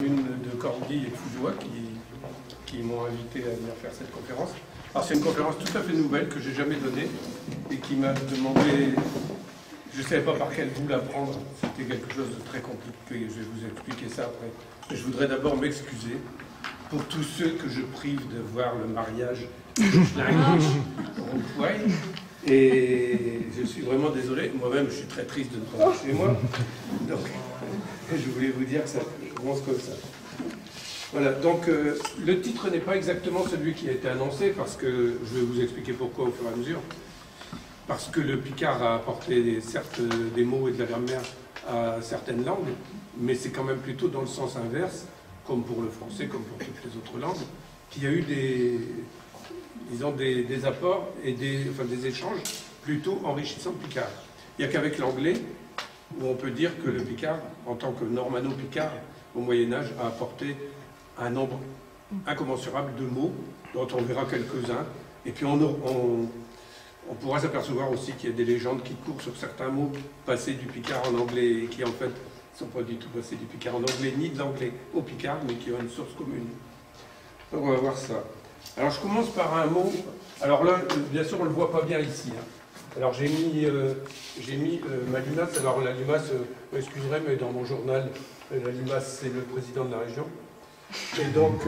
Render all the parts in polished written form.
Une de Cordy et de Foudois qui m'ont invité à venir faire cette conférence. Alors c'est une conférence tout à fait nouvelle que j'ai jamais donnée et qui m'a demandé, je ne savais pas par quel bout la prendre, c'était quelque chose de très compliqué, je vais vous expliquer ça après. Mais je voudrais d'abord m'excuser pour tous ceux que je prive de voir le mariage et je suis vraiment désolé, moi-même je suis très triste de ne pas être chez moi, donc je voulais vous dire que ça commence comme ça. Voilà, donc le titre n'est pas exactement celui qui a été annoncé, parce que je vais vous expliquer pourquoi au fur et à mesure. Parce que le picard a apporté certes des mots et de la grammaire à certaines langues, mais c'est quand même plutôt dans le sens inverse, comme pour le français, comme pour toutes les autres langues, qu'il y a eu des apports et des échanges plutôt enrichissants de picard. Il n'y a qu'avec l'anglais où on peut dire que le picard, en tant que normano-picard, au Moyen-Âge, a apporté un nombre incommensurable de mots, dont on verra quelques-uns. Et puis on pourra s'apercevoir aussi qu'il y a des légendes qui courent sur certains mots passés du picard en anglais et qui en fait ne sont pas du tout passés du picard en anglais, ni de l'anglais au picard, mais qui ont une source commune. Donc on va voir ça. Alors je commence par un mot. Alors là, bien sûr, on ne le voit pas bien ici. Hein. Alors j'ai mis ma limace. Alors la limace, vous m'excuserez, mais dans mon journal, la limace, c'est le président de la région. Et donc,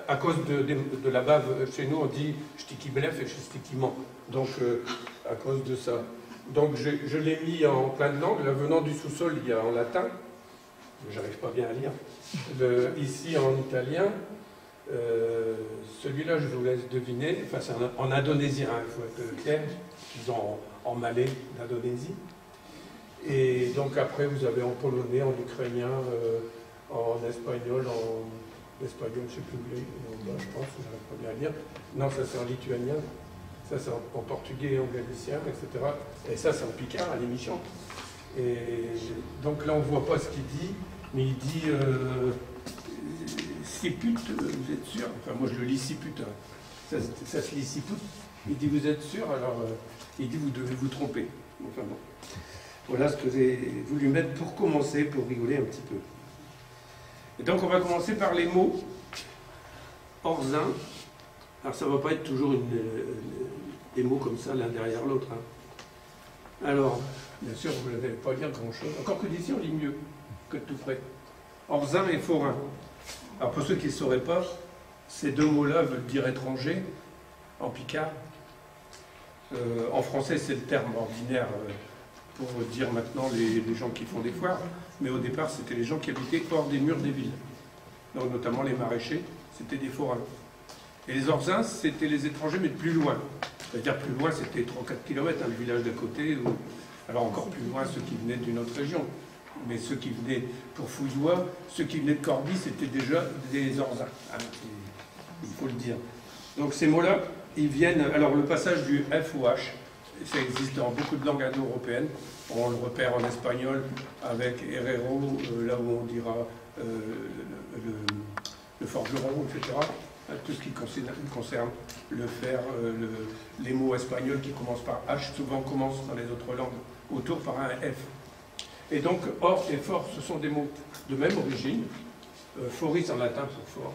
à cause de la bave, chez nous, on dit « stiki blef » et « stiki ment ». Donc, à cause de ça. Donc, je l'ai mis en plein de langues. Là, venant du sous-sol, il y a en latin. J'arrive pas bien à lire. Ici, en italien. Celui-là, je vous laisse deviner. Enfin, c'est en indonésien, hein, il faut être clair. Ils ont en malais d'Indonésie. Et donc, après, vous avez en polonais, en ukrainien, en espagnol, je ne sais plus où je pense, je n'arrive pas bien à lire. Non, ça c'est en lituanien, ça c'est en portugais, en galicien, etc. Et ça c'est en picard, à l'émission. Et donc là on ne voit pas ce qu'il dit, mais il dit Siput, vous êtes sûr? Enfin moi je le lis Siput, hein. Ça se lit Siput. Il dit vous êtes sûr? Alors il dit vous devez vous tromper. Enfin bon. Voilà ce que j'ai voulu mettre pour commencer, pour rigoler un petit peu. Et donc on va commencer par les mots orzin. Alors ça ne va pas être toujours des mots comme ça l'un derrière l'autre. Hein. Alors, bien sûr, vous n'allez pas lire grand-chose. Encore que d'ici, on lit mieux que de tout près. Orzin et forain. Alors pour ceux qui ne sauraient pas, ces deux mots-là veulent dire étranger en picard. En français, c'est le terme ordinaire pour dire maintenant les gens qui font des foires. Mais au départ, c'était les gens qui habitaient hors des murs des villes. Donc, notamment les maraîchers, c'était des forains. Et les orzins, c'était les étrangers, mais de plus loin. C'est-à-dire plus loin, c'était 3 ou 4 km, hein, le village d'à côté. Alors encore plus loin, ceux qui venaient d'une autre région. Mais ceux qui venaient pour Fouillois, ceux qui venaient de Corby, c'était déjà des orzins. Hein, il faut le dire. Donc ces mots-là, ils viennent... Alors le passage du F au H, ça existe dans beaucoup de langues indo-européennes. On le repère en espagnol avec herrero, là où on dira le forgeron, etc. Tout ce qui concerne le fer, les mots espagnols qui commencent par H, souvent commencent dans les autres langues autour par un F. Et donc, or et fort, ce sont des mots de même origine. Foris en latin pour fort,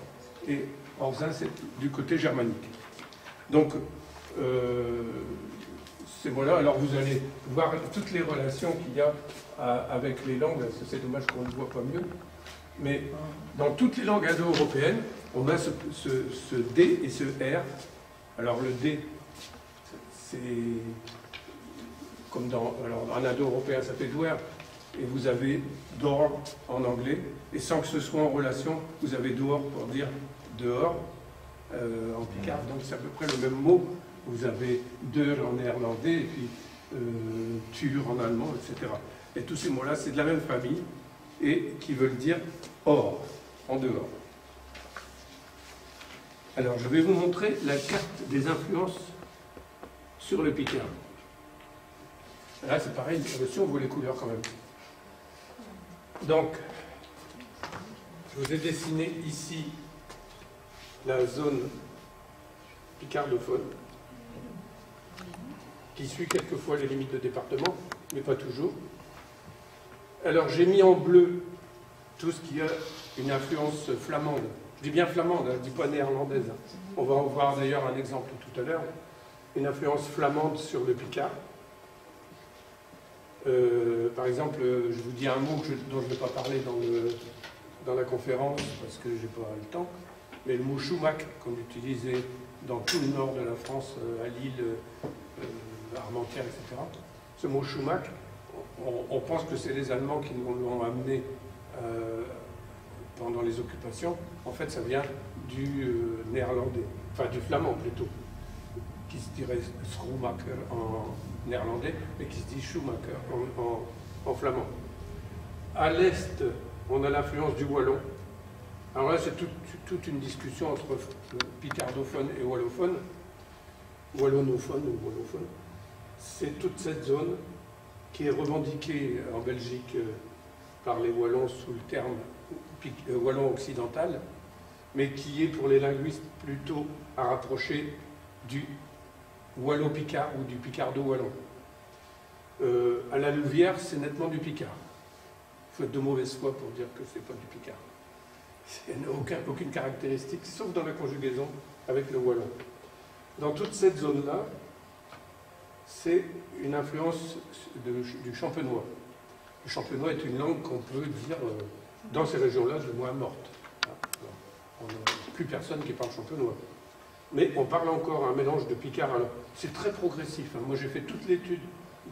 et orzin, c'est du côté germanique. Donc, ces mots-là, alors vous allez voir toutes les relations qu'il y a avec les langues, c'est dommage qu'on ne voit pas mieux, mais dans toutes les langues indo-européennes, on a ce D et ce R. Alors le D, c'est comme en indo-européen, ça fait douer, et vous avez door en anglais, et sans que ce soit en relation, vous avez dehors pour dire dehors en picard, donc c'est à peu près le même mot. Vous avez deur en néerlandais, et puis tur en allemand, etc. Et tous ces mots-là, c'est de la même famille, et qui veulent dire hors, en dehors. Alors, je vais vous montrer la carte des influences sur le picard. Là, c'est pareil, si on voit les couleurs quand même. Donc, je vous ai dessiné ici la zone picardophone, qui suit quelquefois les limites de département, mais pas toujours. Alors j'ai mis en bleu tout ce qui a une influence flamande. Je dis bien flamande, je ne dis pas néerlandaise. On va en voir d'ailleurs un exemple tout à l'heure. Une influence flamande sur le picard. Par exemple, je vous dis un mot dont je ne vais pas parler dans la conférence parce que je n'ai pas le temps, mais le mot Chumac qu'on utilisait dans tout le nord de la France, à Lille, Armentières, etc. Ce mot Chumac, on pense que c'est les Allemands qui nous l'ont amené pendant les occupations. En fait, ça vient du néerlandais, enfin du flamand plutôt, qui se dirait Schoenmaker en néerlandais, mais qui se dit Schumacher en flamand. À l'est, on a l'influence du wallon. Alors là, c'est toute une discussion entre picardophone et wallophone, wallonophone ou wallophone. C'est toute cette zone qui est revendiquée en Belgique par les Wallons sous le terme wallon occidental, mais qui est pour les linguistes plutôt à rapprocher du wallo-picard ou du picardo-wallon. À la Louvière, c'est nettement du picard. Il faut être de mauvaise foi pour dire que c'est pas du picard. Il n'y a aucune caractéristique, sauf dans la conjugaison avec le wallon. Dans toute cette zone-là, c'est une influence du champenois. Le champenois est une langue qu'on peut dire, dans ces régions-là, de moins morte. On n'a plus personne qui parle champenois. Mais on parle encore un mélange de picard. Alors, c'est très progressif. Moi, j'ai fait toute l'étude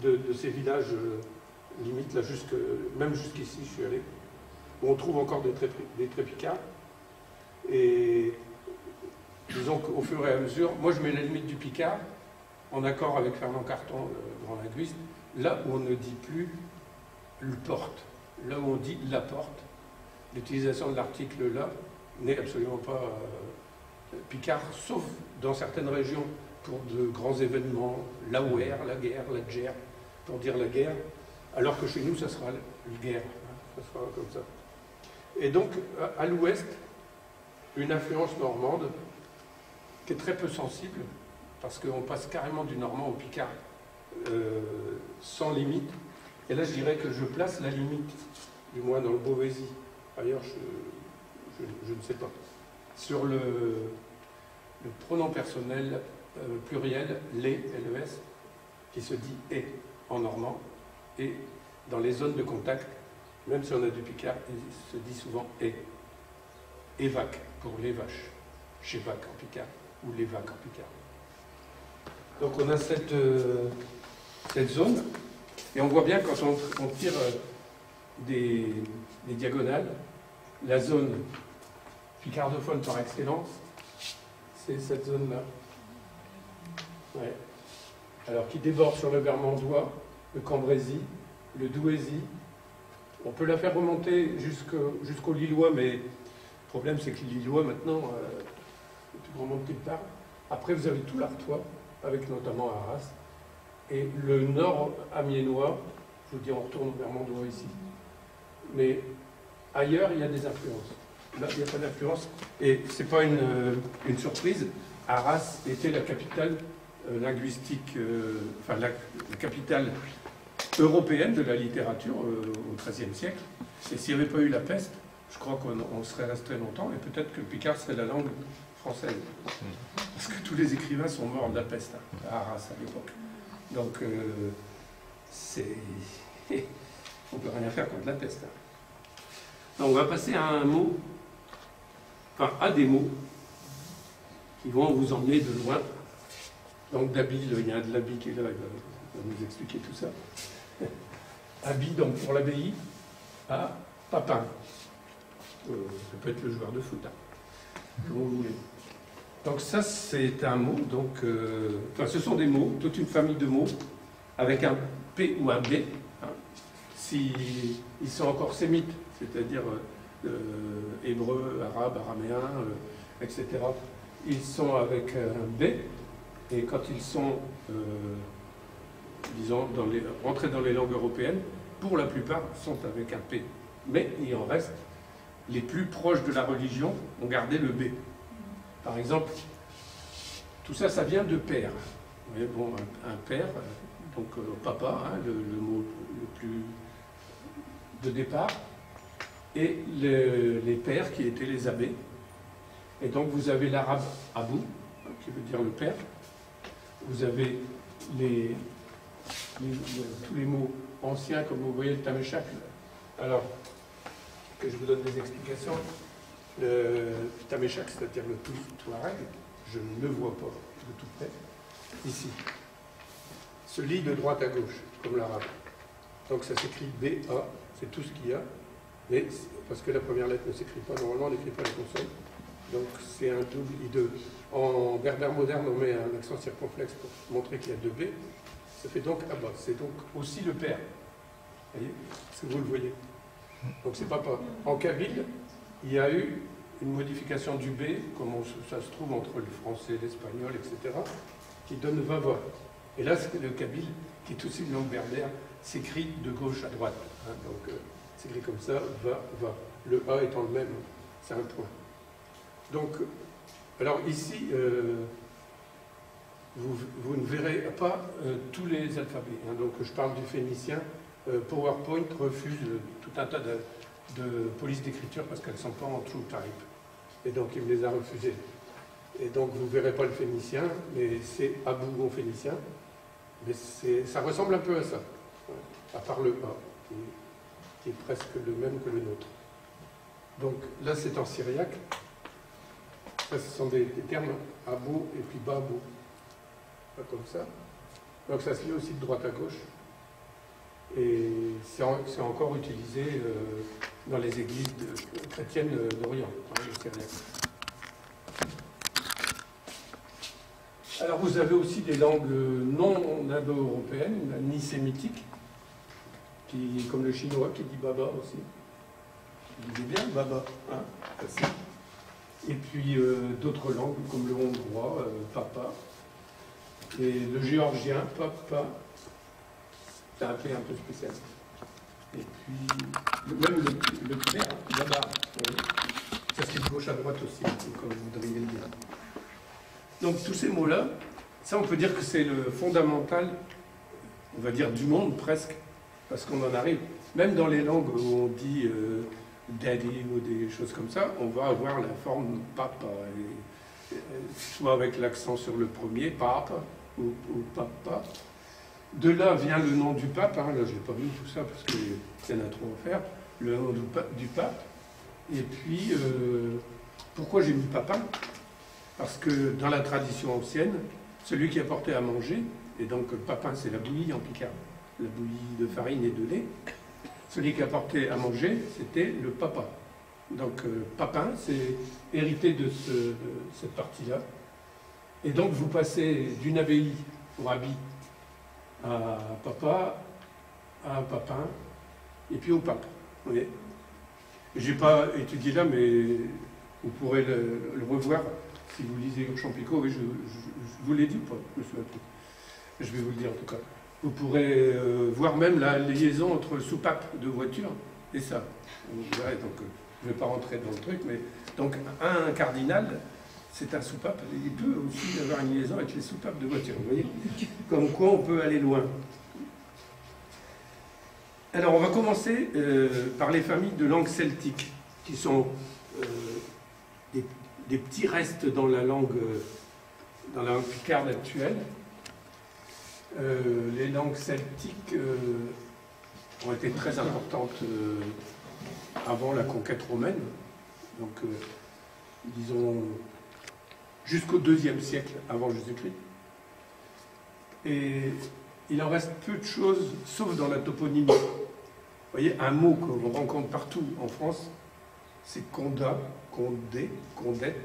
de ces villages, limite, là, même jusqu'ici, je suis allé, où on trouve encore des traits picards. Et disons qu'au fur et à mesure, moi, je mets la limite du picard, en accord avec Fernand Carton, le grand linguiste, là où on ne dit plus le porte, là où on dit la porte, l'utilisation de l'article là n'est absolument pas picard, sauf dans certaines régions pour de grands événements, la ouer, la guerre, la guerre, pour dire la guerre, alors que chez nous, ça sera le guerre, ça sera comme ça. Et donc, à l'ouest, une influence normande qui est très peu sensible, parce qu'on passe carrément du normand au picard sans limite. Et là, je dirais que je place la limite, du moins dans le Beauvaisis. Ailleurs, je ne sais pas. Sur le pronom personnel pluriel, les, LES, qui se dit et en normand, et dans les zones de contact, même si on a du picard, il se dit souvent et. Évac pour les vaches, chez vac en picard, ou les vacs en picard. Donc on a cette zone, et on voit bien quand on tire des diagonales, la zone picardophone par excellence, c'est cette zone-là. Ouais. Alors qui déborde sur le Vermandois, le Cambrésis, le Douaisis. On peut la faire remonter jusqu'au Lillois, mais le problème c'est que les Lillois maintenant, ne remontent plus tard. Après vous avez tout l'Artois, avec notamment Arras, et le nord amiénois, je vous dis on retourne au Vermandois ici. Mais ailleurs il y a des influences. Là il n'y a pas d'influence, et c'est pas une surprise, Arras était la capitale linguistique, enfin la capitale européenne de la littérature au XIIIe siècle. Et s'il n'y avait pas eu la peste, je crois qu'on serait resté longtemps, et peut-être que le picard serait la langue française. Parce que tous les écrivains sont morts de la peste, à Arras à l'époque. Donc, on ne peut rien faire contre la peste. Donc, on va passer à un mot, enfin à des mots, qui vont vous emmener de loin. Donc, d'habit, il y a un de l'habit qui est là, il va nous expliquer tout ça. Habit, donc pour l'abbaye, à Papin. Ça peut être le joueur de foot, comme vous voulez. Donc ça, c'est un mot, donc, enfin, ce sont des mots, toute une famille de mots, avec un P ou un B. Hein. S'ils sont encore sémites, c'est-à-dire hébreu, arabe, araméen, etc., ils sont avec un B, et quand ils sont, disons, rentrés dans les langues européennes, pour la plupart, sont avec un P. Mais il en reste, les plus proches de la religion ont gardé le B. Par exemple, tout ça, ça vient de père. Vous voyez, bon, un père, donc papa, hein, le mot le plus de départ. et les pères qui étaient les abbés. Et donc vous avez l'arabe Abou, qui veut dire le père. Vous avez tous les mots anciens, comme vous voyez le Tameshak. Alors, que je vous donne des explications. Le Tameshak, c'est-à-dire le Touareg, je ne le vois pas de tout près, ici. Se lit de droite à gauche, comme l'arabe. Donc ça s'écrit B-A, c'est tout ce qu'il y a. Mais parce que la première lettre ne s'écrit pas, normalement on n'écrit pas la consonne. Donc c'est un double I2. En berbère moderne, on met un accent circonflexe pour montrer qu'il y a deux B. Ça fait donc Abba. C'est donc aussi le père. Vous voyez? Est-ce que vous le voyez? Donc c'est papa. En kabyle, il y a eu une modification du B, comme ça se trouve entre le français, l'espagnol, etc., qui donne Vava. Et là, le kabyle, qui est aussi une langue berbère, s'écrit de gauche à droite. Hein, donc c'est écrit comme ça, va. Le A étant le même, c'est un point. Donc, alors ici, vous ne verrez pas tous les alphabets. Hein, donc je parle du phénicien. PowerPoint refuse tout un tas de polices d'écriture parce qu'elles ne sont pas en true type. Et donc il me les a refusées. Et donc vous ne verrez pas le phénicien, mais c'est Abou en phénicien. Mais ça ressemble un peu à ça, à part le A, qui est presque le même que le nôtre. Donc là c'est en syriaque. Ça, ce sont des termes Abou et puis Babou. Pas comme ça. Donc ça se lit aussi de droite à gauche. Et c'est encore utilisé dans les églises chrétiennes d'Orient, le syriaque. Alors vous avez aussi des langues non indo-européennes, ni sémitiques, comme le chinois qui dit Baba aussi. Vous disait bien Baba, hein, facile. Et puis d'autres langues comme le hongrois, Papa, et le géorgien, Papa. C'est un P un peu spécial. Et puis, même le khmer, Baba, ça c'est de gauche à droite aussi, comme vous voudriez le dire. Donc tous ces mots-là, ça on peut dire que c'est le fondamental, on va dire du monde presque, parce qu'on en arrive, même dans les langues où on dit daddy ou des choses comme ça, on va avoir la forme papa, soit avec l'accent sur le premier, papa, ou papa. De là vient le nom du pape, hein. Là je n'ai pas vu tout ça parce qu'il y en a trop à faire, le nom du pape. Et puis, pourquoi j'ai mis papin? Parce que dans la tradition ancienne, celui qui apportait à manger, et donc le papin c'est la bouillie en picard, la bouillie de farine et de lait, celui qui apportait à manger c'était le papa. Donc papin c'est hérité de cette partie-là. Et donc vous passez d'une abbaye au rabbi à papa, à un papin, et puis au pape. Je n'ai pas étudié là, mais vous pourrez le revoir si vous lisez Champico. Oui, je vous l'ai dit ou pas? Je me souviens plus. Je vais vous le dire en tout cas. Vous pourrez voir même la liaison entre soupape de voiture et ça. Vous verrez, donc je ne vais pas rentrer dans le truc, mais donc un cardinal, c'est un soupape, il peut aussi avoir une liaison avec les soupapes de voiture, vous voyez? Comme quoi on peut aller loin. Alors on va commencer par les familles de langues celtiques, qui sont des petits restes dans la langue picarde actuelle. Les langues celtiques ont été très importantes avant la conquête romaine, donc disons jusqu'au IIe siècle avant Jésus-Christ. Et il en reste peu de choses, sauf dans la toponymie. Vous voyez, un mot qu'on rencontre partout en France, c'est Condat, Condé, Condette,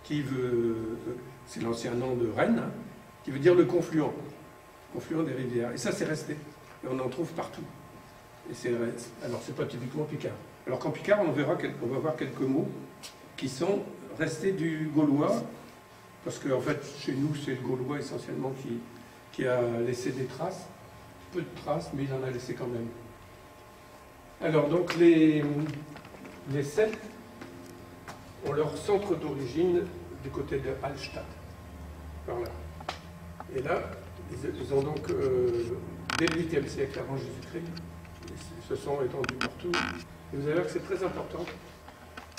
qui veut, c'est l'ancien nom de Rennes, hein, qui veut dire le confluent des rivières. Et ça, c'est resté. Et on en trouve partout. Et alors, c'est pas typiquement picard. Alors qu'en picard, on va voir quelques mots qui sont restés du gaulois, parce qu'en fait, chez nous, c'est le gaulois essentiellement qui a laissé des traces. Peu de traces, mais il en a laissé quand même. Alors, donc, les Celtes ont leur centre d'origine du côté de Hallstatt, par là. Et là, ils ont donc, dès le 8e siècle avant Jésus-Christ, ils se sont étendus partout. Et vous allez voir que c'est très important.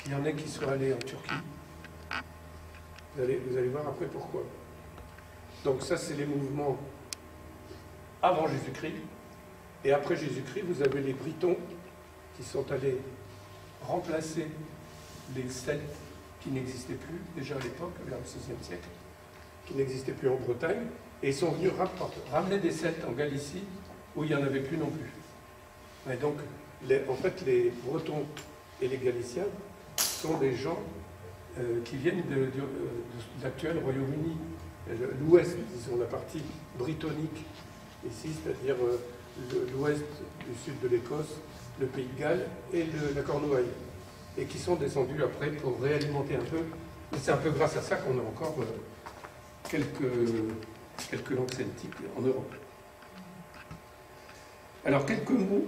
Il y en a qui sont allés en Turquie. Vous allez voir après pourquoi. Donc ça, c'est les mouvements avant Jésus-Christ. Et après Jésus-Christ, vous avez les Britons qui sont allés remplacer les Celtes qui n'existaient plus, déjà à l'époque, vers le VIe siècle, qui n'existaient plus en Bretagne, et ils sont venus ramener des Celtes en Galicie, où il n'y en avait plus non plus. Et donc, en fait, les Bretons et les Galiciens sont des gens qui viennent de l'actuel Royaume-Uni, l'ouest, disons, la partie britannique, ici, c'est-à-dire l'ouest du sud de l'Écosse, le Pays de Galles et la Cornouaille, et qui sont descendus après pour réalimenter un peu. Et c'est un peu grâce à ça qu'on a encore quelques langues celtiques en Europe. Alors, quelques mots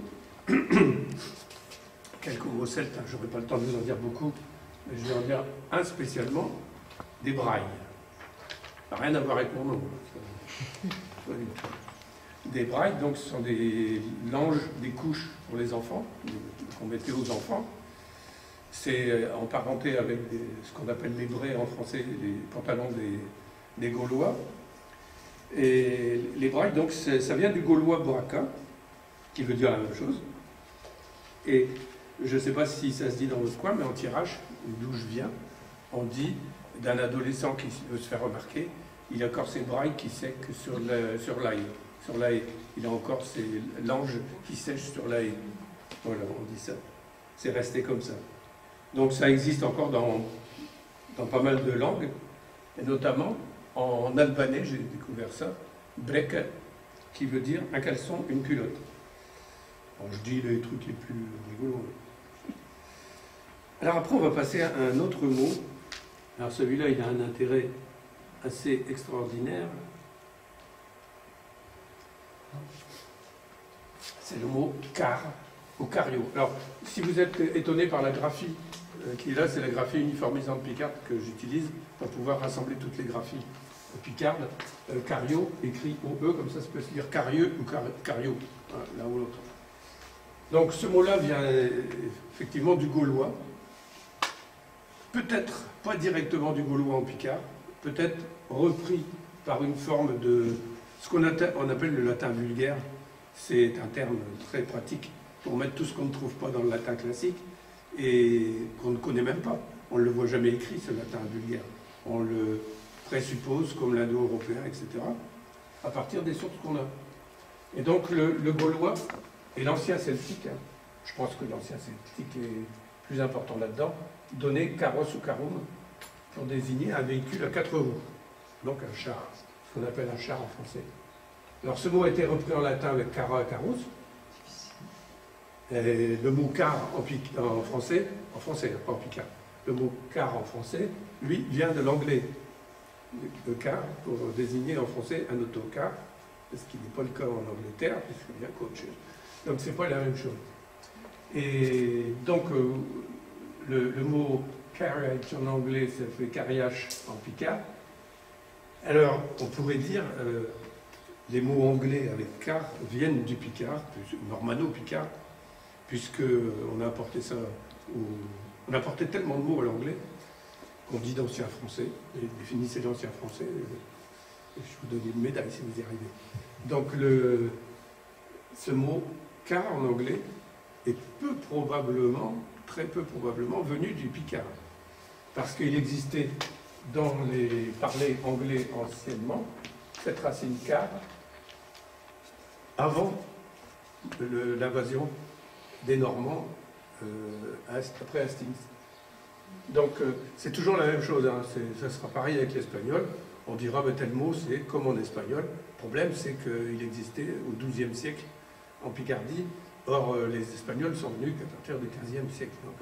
celtes, hein, je n'aurai pas le temps de vous en dire beaucoup, mais je vais en dire un spécialement, des brailles. Ça n'a rien à voir avec mon nom. Des brailles, donc, ce sont des langes, des couches pour les enfants, qu'on mettait aux enfants. C'est en parenté avec ce qu'on appelle les braies en français, les pantalons des Gaulois. Et les brailles, donc, ça vient du gaulois braca, qui veut dire la même chose. Et je ne sais pas si ça se dit dans votre coin, mais en Tirage, d'où je viens, on dit d'un adolescent qui veut se faire remarquer, il a encore ses brailles qui sèchent sur l'ail. Sur la haie. Il a encore ses langes qui sèchent sur la haie. Voilà, on dit ça. C'est resté comme ça. Donc ça existe encore dans pas mal de langues, et notamment en albanais, j'ai découvert ça, breka, qui veut dire un caleçon, une culotte. Alors je dis les trucs les plus rigolos. Alors après, on va passer à un autre mot. Alors celui-là, il a un intérêt assez extraordinaire. C'est le mot car ou cario. Alors, si vous êtes étonné par la graphie qui est là, c'est la graphie uniformisante picarde que j'utilise pour pouvoir rassembler toutes les graphies picardes. Cario, écrit OE, comme ça peut se lire carieux ou cario, l'un ou l'autre. Donc ce mot-là vient effectivement du gaulois, peut-être pas directement du gaulois en picard, peut-être repris par une forme de ce qu'on appelle le latin vulgaire. C'est un terme très pratique pour mettre tout ce qu'on ne trouve pas dans le latin classique et qu'on ne connaît même pas. On ne le voit jamais écrit, ce latin vulgaire. On le présuppose comme l'indo-européen, etc., à partir des sources qu'on a. Et donc le gaulois et l'ancien celtique, hein, je pense que l'ancien celtique est plus important là-dedans, donnait carros ou carum pour désigner un véhicule à 4 roues, donc un char, ce qu'on appelle un char en français. Alors ce mot a été repris en latin avec cara, carus. Et le mot car en français, pas en picard, le mot car en français, lui, vient de l'anglais. Le car pour désigner en français un autocar, ce qui n'est pas le cas en Angleterre, puisqu'il y a qu'autre chose. Donc c'est pas la même chose. Et donc le mot carriage en anglais, ça fait carriage en picard. Alors on pourrait dire les mots anglais avec car viennent du picard, normano-picard, puisqu'on a apporté ça, on a apporté tellement de mots à l'anglais qu'on dit d'ancien français, et définissez l'ancien français, et je vous donne une médaille si vous y arrivez. Donc ce mot car en anglais est très peu probablement venu du picard, parce qu'il existait dans les parlers anglais anciennement cette racine car avant l'invasion des Normands après Hastings. Donc c'est toujours la même chose, hein. Ça sera pareil avec l'espagnol. On dira tel mot c'est comme en espagnol. Le problème c'est qu'il existait au XIIe siècle en Picardie. Or les Espagnols sont venus qu'à partir du XVe siècle. Donc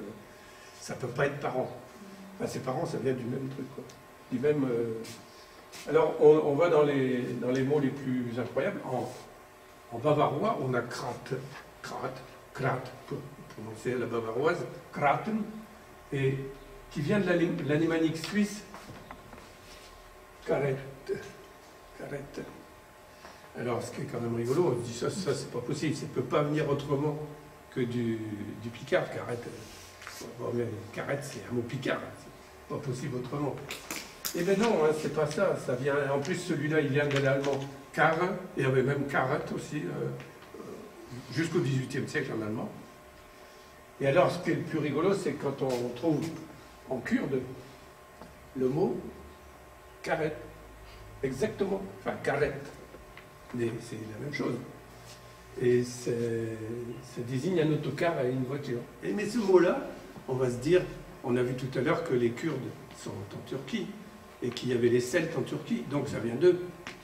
ça ne peut pas être parent. Enfin, ses parents, ça vient du même truc, quoi. Du même, Alors on va dans les mots les plus incroyables. En bavarois, on a krat, pour prononcer la bavaroise, kraten, et qui vient de l'alémanique suisse, karet. Alors, ce qui est quand même rigolo, on se dit ça c'est pas possible, ça ne peut pas venir autrement que du picard. Carrette, bon, mais carrette, c'est un mot picard, c'est pas possible autrement. Eh bien non, hein, c'est pas ça. Ça vient, en plus, celui-là, il vient de l'allemand car, et il y avait même carrette aussi, jusqu'au XVIIIe siècle en allemand. Et alors, ce qui est le plus rigolo, c'est quand on trouve en kurde le mot carrette. Exactement. Enfin, carrette. Mais c'est la même chose. Et ça désigne un autocar et une voiture. Et, mais ce mot-là, on va se dire, on a vu tout à l'heure que les Kurdes sont en Turquie et qu'il y avait les Celtes en Turquie, donc ça vient d'eux.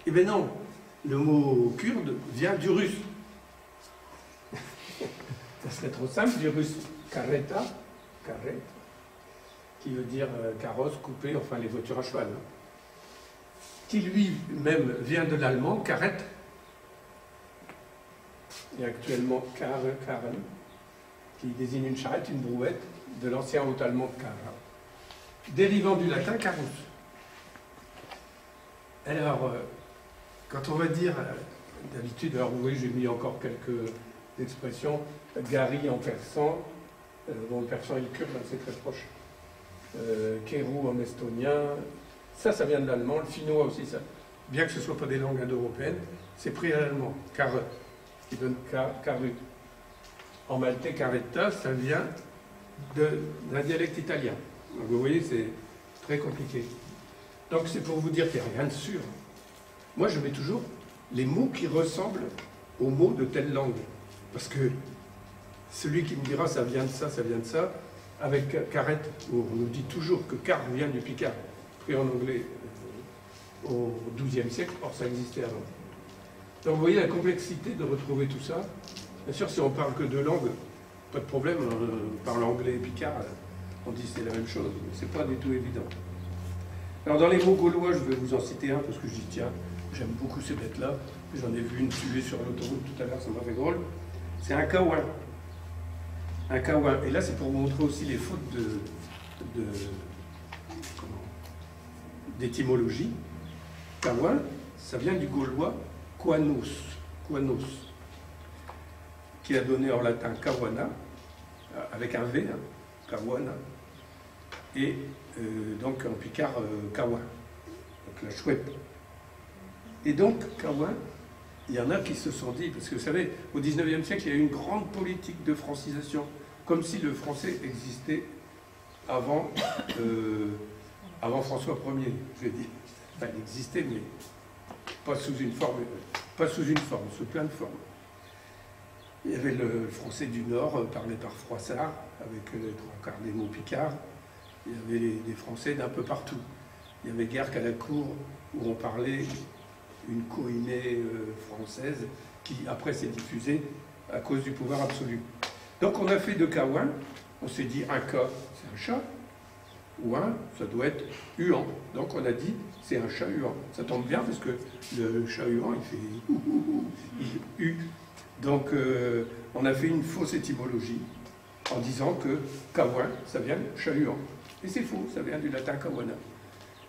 Eh bien non, le mot kurde vient du russe. Ça serait trop simple, du russe kareta, karet, qui veut dire carrosse, coupé, enfin les voitures à cheval. Hein. Qui lui-même vient de l'allemand, karet, et actuellement Karren, qui désigne une charrette, une brouette, de l'ancien haut-allemand Karre, dérivant du latin carus. Alors, quand on va dire, d'habitude, alors vous voyez, j'ai mis encore quelques expressions, gari en persan, bon, le persan et le kurde, c'est très proche, kérou en estonien, ça vient de l'allemand, le finnois aussi, ça, bien que ce ne soit pas des langues indo-européennes, c'est pris à l'allemand, karre, qui donne caru. En maltais, caretta, ça vient d'un dialecte italien. Donc vous voyez, c'est très compliqué. Donc c'est pour vous dire qu'il n'y a rien de sûr. Moi, je mets toujours les mots qui ressemblent aux mots de telle langue. Parce que celui qui me dira ça vient de ça, avec carrette, on nous dit toujours que car vient du picard, pris en anglais au XIIe siècle, or ça existait avant. Donc vous voyez la complexité de retrouver tout ça. Bien sûr, si on parle que deux langues, pas de problème, on parle anglais et picard, on dit c'est la même chose, mais c'est pas du tout évident. Alors dans les mots gaulois, je vais vous en citer un, parce que je dis tiens, j'aime beaucoup ces bêtes-là, j'en ai vu une tuer sur l'autoroute tout à l'heure, ça m'a fait drôle. C'est un kaouin. Un kaouin. Et là, c'est pour vous montrer aussi les fautes d'étymologie. Kaouin, ça vient du gaulois quanos, qui a donné en latin kawana, avec un V, hein, kawana, et donc en picard kawa, donc la chouette. Et donc kawa, il y en a qui se sont dit, parce que vous savez, au XIXe siècle, il y a eu une grande politique de francisation, comme si le français existait avant François Ier, je vais dire. Enfin, il existait, mais pas sous une forme, sous plein de formes. Il y avait le français du Nord, parlé par Froissart, avec les trois quarts des mots picards. Il y avait des Français d'un peu partout. Il y avait guère qu'à la cour où on parlait une coïnée française qui après s'est diffusée à cause du pouvoir absolu. Donc on a fait de Kaouin, on s'est dit un K c'est un chat, ou un ça doit être huant. Donc on a dit c'est un chat huant. Ça tombe bien parce que le chat huant il fait il hu. Donc on a fait une fausse étymologie en disant que Kaouin ça vient de chat huant. Et c'est faux, ça vient du latin kawana.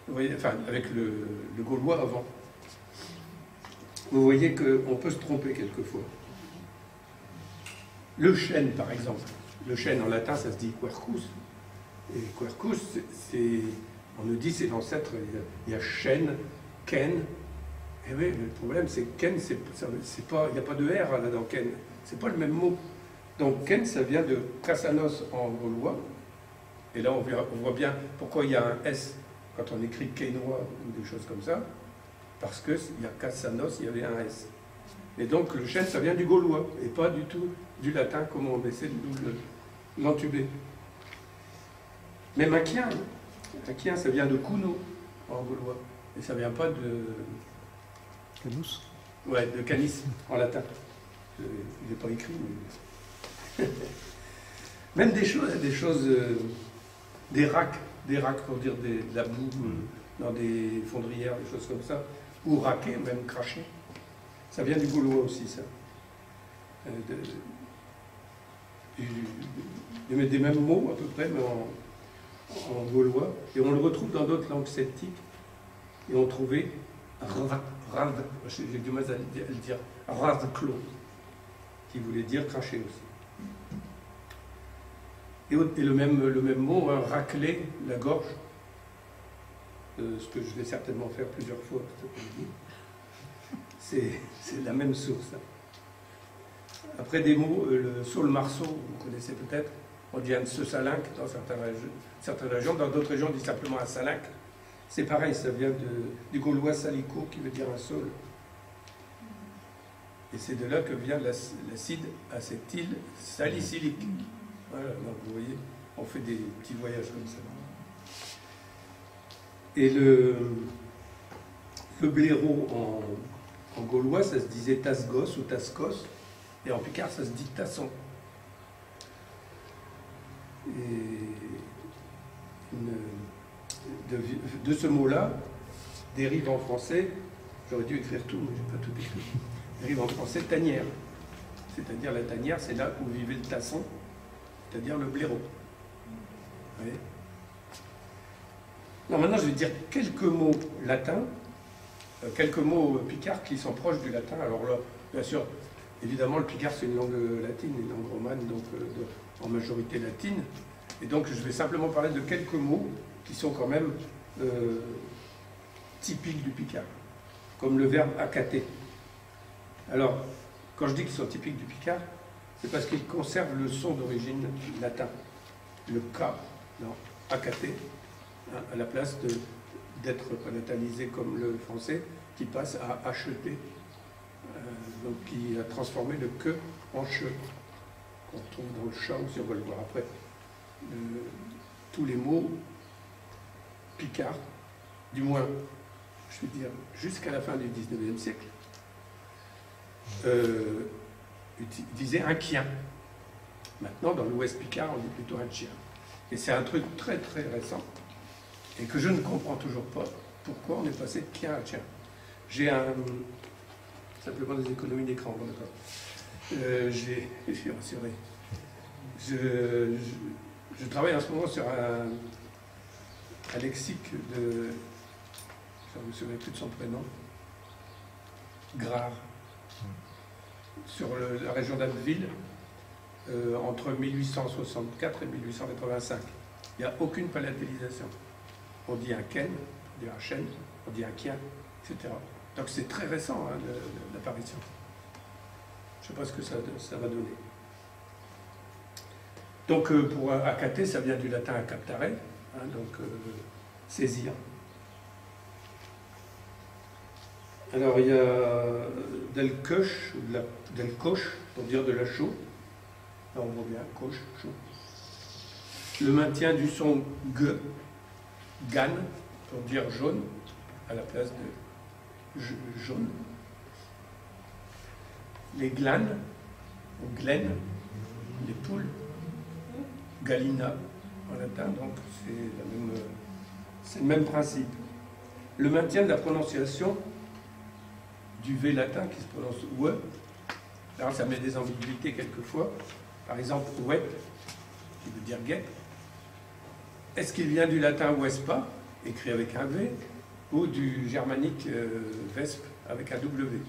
Vous voyez, enfin avec le gaulois avant. Vous voyez qu'on peut se tromper quelquefois. Le chêne, par exemple. Le chêne, en latin, ça se dit quercus. Et quercus, on nous dit, c'est l'ancêtre, il y a chêne, ken. Et oui, le problème, c'est que ken, il n'y a pas de R là dans ken. C'est pas le même mot. Donc ken, ça vient de kassanos en gaulois. Et là, on voit bien pourquoi il y a un S quand on écrit quénois ou des choses comme ça. Parce qu'il y a Kassanos, il y avait un S. Et donc le chêne, ça vient du gaulois, et pas du tout du latin, comme on essaie de nous l'entuber. Mais maquien, ça vient de kuno, en gaulois. Et ça vient pas de... Canus. Ouais, de canis, en latin. Je n'ai pas écrit, mais... Même des choses... des racks pour dire de la boue, dans des fondrières, des choses comme ça. Ou raquer, même cracher. Ça vient du gaulois aussi, ça. Il y a des mêmes mots, à peu près, mais en gaulois. Et on le retrouve dans d'autres langues celtiques. Et on trouvait j'ai du mal à le dire, radclo, qui voulait dire cracher aussi. Et le même mot, hein, racler la gorge, ce que je vais certainement faire plusieurs fois cet après-midi. C'est la même source. Après des mots, le saule-marceau, vous connaissez peut-être, on dit un salinque dans certaines régions, dans d'autres régions on dit simplement un salinque. C'est pareil, ça vient du gaulois salico qui veut dire un saule. Et c'est de là que vient l'acide acétylsalicylique. Voilà, donc vous voyez, on fait des petits voyages comme ça. Et le blaireau en gaulois, ça se disait tasgos ou tascos, et en picard, ça se dit tasson. Et de ce mot-là dérive en français, j'aurais dû écrire tout, mais je n'ai pas tout écrit, dérive en français tanière. C'est-à-dire la tanière, c'est là où vivait le tasson, c'est-à-dire le blaireau. Vous voyez ? Non, maintenant, je vais dire quelques mots latins, quelques mots picards qui sont proches du latin. Alors là, bien sûr, évidemment, le picard, c'est une langue latine, une langue romane, donc en majorité latine. Et donc, je vais simplement parler de quelques mots qui sont quand même typiques du picard, comme le verbe accater. Alors, quand je dis qu'ils sont typiques du picard, c'est parce qu'ils conservent le son d'origine latin, le K, non, accater, hein, à la place d'être palatalisé comme le français, qui passe à acheter, donc qui a transformé le que en che, qu'on retrouve dans le chat aussi, on va le voir après. Tous les mots picards, du moins, je vais dire, jusqu'à la fin du 19e siècle, disait un chien. Maintenant, dans l'ouest picard, on dit plutôt un chien. Et c'est un truc très très récent, et que je ne comprends toujours pas pourquoi on est passé de chien à chien. J'ai simplement des économies d'écran, bon, d'accord. Je suis rassuré. Je travaille en ce moment sur un lexique de... Je ne me souviens plus de son prénom. Grard. Sur la région d'Abbeville, entre 1864 et 1885. Il n'y a aucune palatalisation. On dit un ken, on dit un chêne, on dit un kien, etc. Donc c'est très récent, hein, l'apparition. Je ne sais pas ce que ça va donner. Donc pour accater, ça vient du latin accaptare, hein, donc saisir. Alors il y a del coche, pour dire de la chaux. Là on voit bien, coche, chaux. Le maintien du son g, gan, pour dire jaune, à la place de jaune. Les glanes, ou glaines, les poules, gallina en latin, donc c'est le même principe. Le maintien de la prononciation du V latin qui se prononce oué. Alors ça met des ambiguïtés quelquefois. Par exemple, ouet, qui veut dire guêpe. Est-ce qu'il vient du latin vespa, écrit avec un V, ou du germanique vesp avec un W?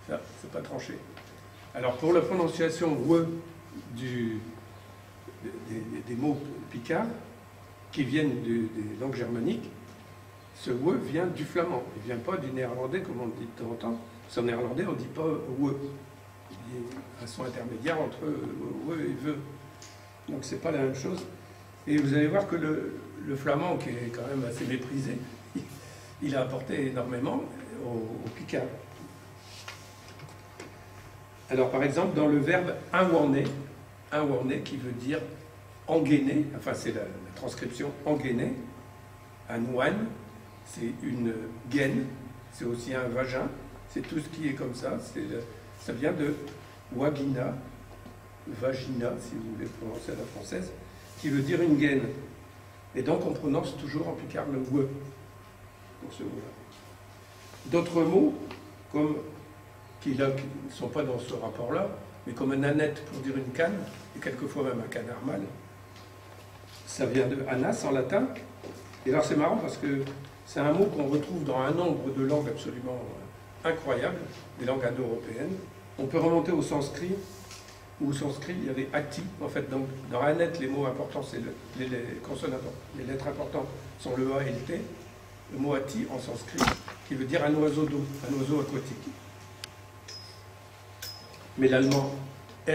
Ça, c'est pas tranché. Alors pour la prononciation oué des mots picards qui viennent des langues germaniques, ce « we » vient du flamand, il ne vient pas du néerlandais comme on le dit de temps en temps. Parce qu'en néerlandais, on ne dit pas « we ». Il y a un son intermédiaire entre « we » et « ve ». Donc c'est pas la même chose. Et vous allez voir que le flamand, qui est quand même assez méprisé, il a apporté énormément au picard. Alors par exemple, dans le verbe « inwarner », qui veut dire « engainer », enfin c'est la transcription « engainer », un ouane, c'est une gaine, c'est aussi un vagin, c'est tout ce qui est comme ça, ça vient de wagina, vagina, si vous voulez prononcer à la française, qui veut dire une gaine. Et donc on prononce toujours en picard le we pour ce mot-là. D'autres mots, comme qui ne sont pas dans ce rapport-là, mais comme un anette pour dire une canne, et quelquefois même un canard mâle, ça vient de anas en latin. Et alors c'est marrant parce que c'est un mot qu'on retrouve dans un nombre de langues absolument incroyables, des langues indo-européennes. On peut remonter au sanskrit où au sanskrit, il y avait ati. En fait, donc, dans Anet, les mots importants, c'est les consonnes, les lettres importantes sont le A et le T. Le mot ati en sanskrit, qui veut dire un oiseau d'eau, un oiseau aquatique. Mais l'allemand end,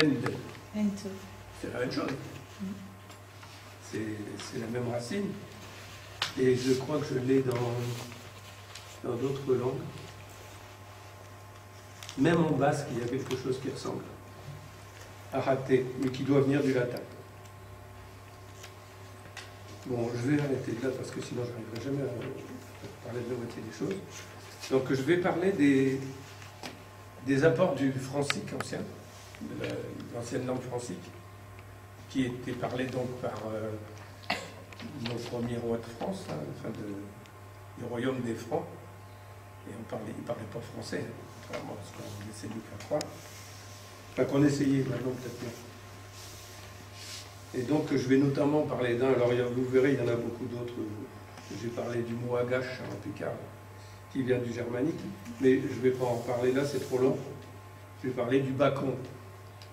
c'est la même chose. C'est la même racine. Et je crois que je l'ai dans d'autres langues. Même en basque, il y a quelque chose qui ressemble à raté, mais qui doit venir du latin. Bon, je vais arrêter là parce que sinon je n'arriverai jamais à parler de la moitié des choses. Donc je vais parler des apports du francique ancien, de l'ancienne langue francique, qui était parlée donc par nos premiers rois de France, hein, enfin du royaume des Francs. Et ils ne parlaient pas français, contrairement à ce qu'on essaie de nous faire croire. Enfin, qu'on essayait, maintenant peut-être bien. Et donc, je vais notamment parler d'un, alors vous verrez, il y en a beaucoup d'autres. J'ai parlé du mot agache en picard, qui vient du germanique, mais je ne vais pas en parler là, c'est trop long. Je vais parler du bacon.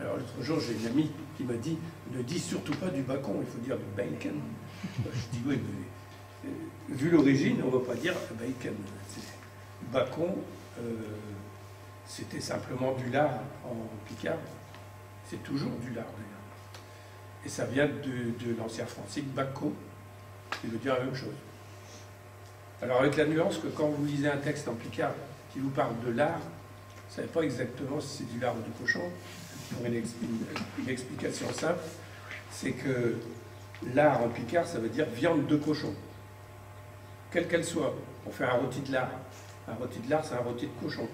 Alors, l'autre jour, j'ai une amie qui m'a dit, ne dis surtout pas du bacon, il faut dire du bacon. Je dis, oui, mais vu l'origine, on ne va pas dire bacon. Bacon, c'était simplement du lard en picard. C'est toujours du lard, d'ailleurs. Et ça vient de l'ancien francique bacco, qui veut dire la même chose. Alors, avec la nuance que quand vous lisez un texte en picard qui vous parle de lard, vous ne savez pas exactement si c'est du lard ou du cochon. Pour une explication simple, c'est que lard en picard, ça veut dire viande de cochon. Quelle qu'elle soit. On fait un rôti de lard. Un rôti de lard, c'est un rôti de cochon.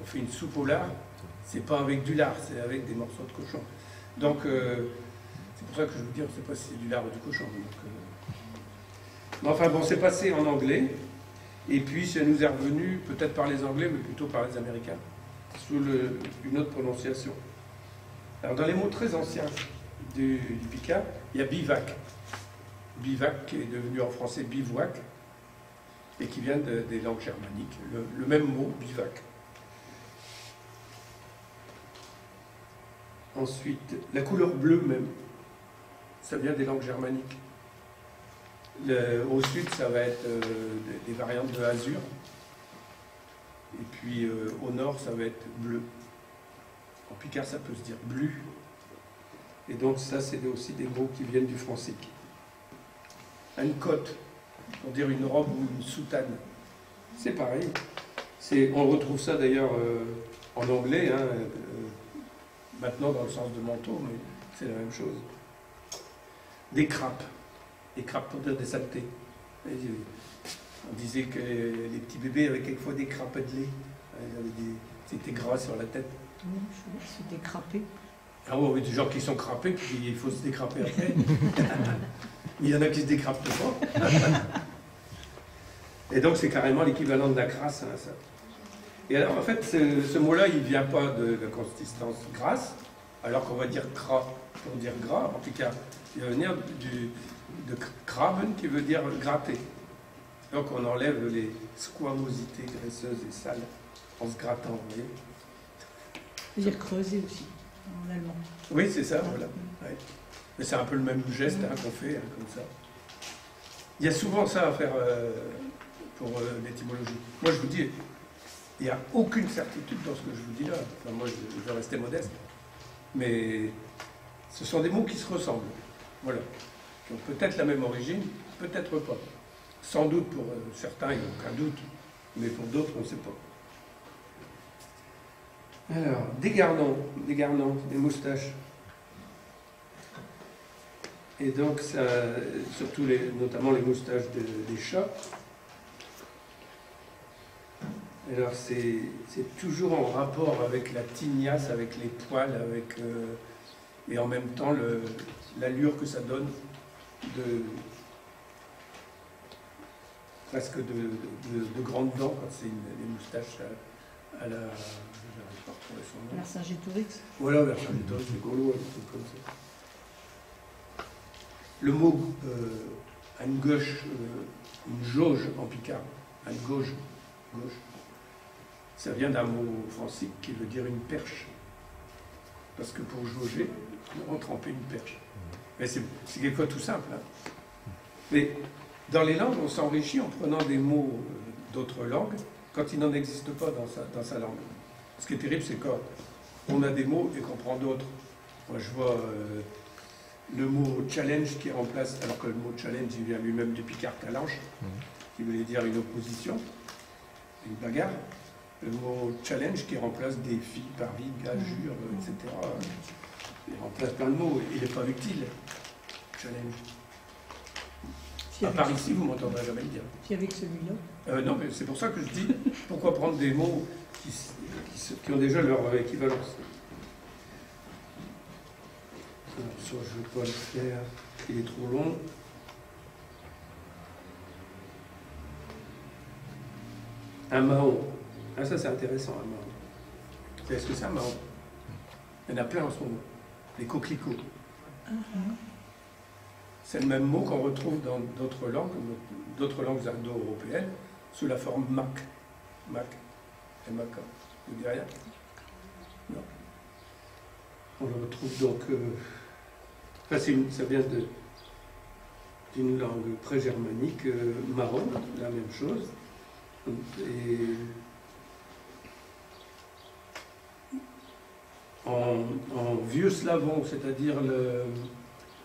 On fait une soupe au lard, c'est pas avec du lard, c'est avec des morceaux de cochon. Donc, c'est pour ça que je vous dis, on ne sait pas si c'est du lard ou du cochon. Mais enfin bon, c'est passé en anglais, et puis ça nous est revenu, peut-être par les Anglais, mais plutôt par les Américains, sous une autre prononciation. Alors, dans les mots très anciens du picard, il y a bivac. Bivac qui est devenu en français bivouac, et qui vient des langues germaniques. Le même mot, bivac. Ensuite, la couleur bleue même, ça vient des langues germaniques. Au sud, ça va être des variantes de azur. Et puis au nord, ça va être bleu. En picard, ça peut se dire blu. Et donc ça, c'est aussi des mots qui viennent du francique. Une cotte, pour dire une robe ou une soutane. C'est pareil. On retrouve ça d'ailleurs en anglais, hein, maintenant dans le sens de manteau, mais c'est la même chose. Des crapes. Des crapes pour dire des saletés. On disait que les petits bébés avaient quelquefois des crapes de lait. C'était gras sur la tête. Oui, c'est décrapé. Ah oui, des gens qui sont crapés, puis il faut se décraper après. Il y en a qui se décrapent pas. Et donc c'est carrément l'équivalent de la crasse. Hein, ça. Et alors en fait, ce mot-là, il ne vient pas de la consistance grasse, alors qu'on va dire gras pour dire gras. En tout cas, il va venir de kraben qui veut dire gratter. Donc on enlève les squamosités graisseuses et sales en se grattant, vous voyez. C'est-à-dire creuser aussi, en allemand. Oui, c'est ça, voilà. Ouais. Mais c'est un peu le même geste hein, qu'on fait, hein, comme ça. Il y a souvent ça à faire pour l'étymologie. Moi, je vous dis, il n'y a aucune certitude dans ce que je vous dis là. Enfin, moi, je vais rester modeste. Mais ce sont des mots qui se ressemblent. Voilà. Qui ont peut-être la même origine, peut-être pas. Sans doute pour certains, il n'y a aucun doute. Mais pour d'autres, on ne sait pas. Alors, des garnons, des moustaches. Et donc, ça, surtout notamment les moustaches des chats. Alors, c'est toujours en rapport avec la tignasse, avec les poils, et en même temps l'allure que ça donne presque de grandes dents quand c'est des moustaches à la... J'arrive pas à retrouver son nom. Vercingétorix. Voilà, Vercingétorix, les Gaulois, des trucs comme ça. Le mot une gauche, une jauge en picard, une gauge, ça vient d'un mot francique qui veut dire une perche. parce que pour jauger, on trempait une perche. Mais c'est quelquefois tout simple. Hein. Mais dans les langues, on s'enrichit en prenant des mots d'autres langues quand il n'en existe pas dans sa langue. Ce qui est terrible, c'est quand on a des mots et qu'on prend d'autres. Moi, je vois le mot challenge qui remplace, alors que le mot challenge, il vient lui-même du picard calanche, qui voulait dire une opposition, une bagarre. Le mot challenge qui remplace défi, pari, gageure, etc. Il remplace plein de mots. Il n'est pas utile, challenge. À part ici, vous ne m'entendrez jamais le dire. Puis avec celui-là. Non, mais c'est pour ça que je dis, pourquoi prendre des mots qui ont déjà leur équivalence. Alors, ça, je ne vais pas le faire, il est trop long. Un mahon. Ah, ça, c'est intéressant, un mahon. Vous savez ce que c'est, un mahon? Il y en a plein en ce moment. Les coquelicots. C'est le même mot qu'on retrouve dans d'autres langues indo-européennes, sous la forme mac. Mac. M-A-K. Vous dites rien? Non. On le retrouve donc... ça vient d'une langue pré-germanique, marron, la même chose. Et en vieux slavon, c'est-à-dire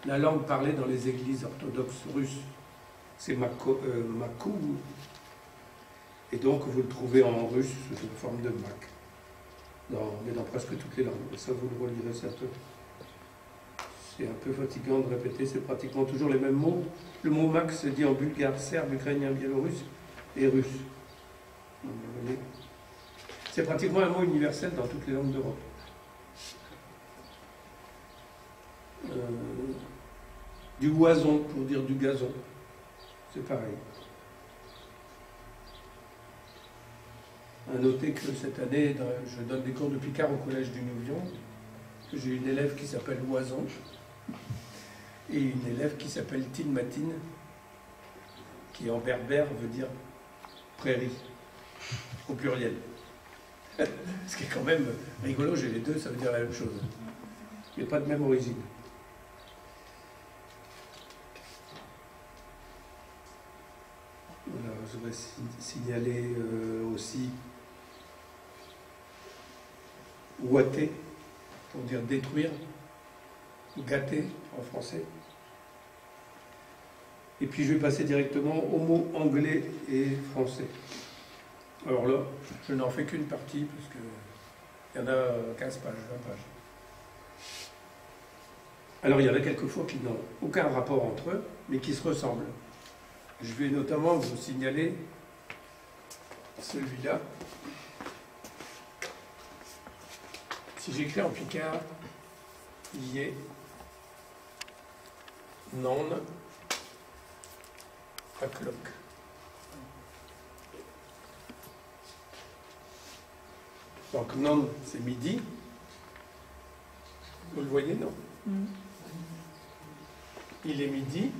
la langue parlée dans les églises orthodoxes russes, c'est makou. Et donc vous le trouvez en russe sous une forme de mak. Mais dans presque toutes les langues. Et ça, vous le relirez, c'est un peu fatigant de répéter, c'est pratiquement toujours les mêmes mots. Le mot mak se dit en bulgare, serbe, ukrainien, biélorusse et russe. C'est pratiquement un mot universel dans toutes les langues d'Europe. Du oison pour dire du gazon, c'est pareil. À noter que cette année, je donne des cours de Picard au collège du Nouvion, que j'ai une élève qui s'appelle Oison et une élève qui s'appelle Tinmatine, qui en berbère veut dire prairie, au pluriel. Ce qui est quand même rigolo, j'ai les deux, ça veut dire la même chose. Il n'y a pas de même origine. Voilà, je voudrais signaler aussi ouater, pour dire détruire, gâter en français. Et puis je vais passer directement aux mots anglais et français. Alors là, je n'en fais qu'une partie, parce qu'il y en a 15 pages, 20 pages. Alors il y en a quelques fois qui n'ont aucun rapport entre eux, mais qui se ressemblent. Je vais notamment vous signaler celui-là. Si j'écris en picard, lié, non, à clock. Donc non, c'est midi. Vous le voyez, non? Il est midi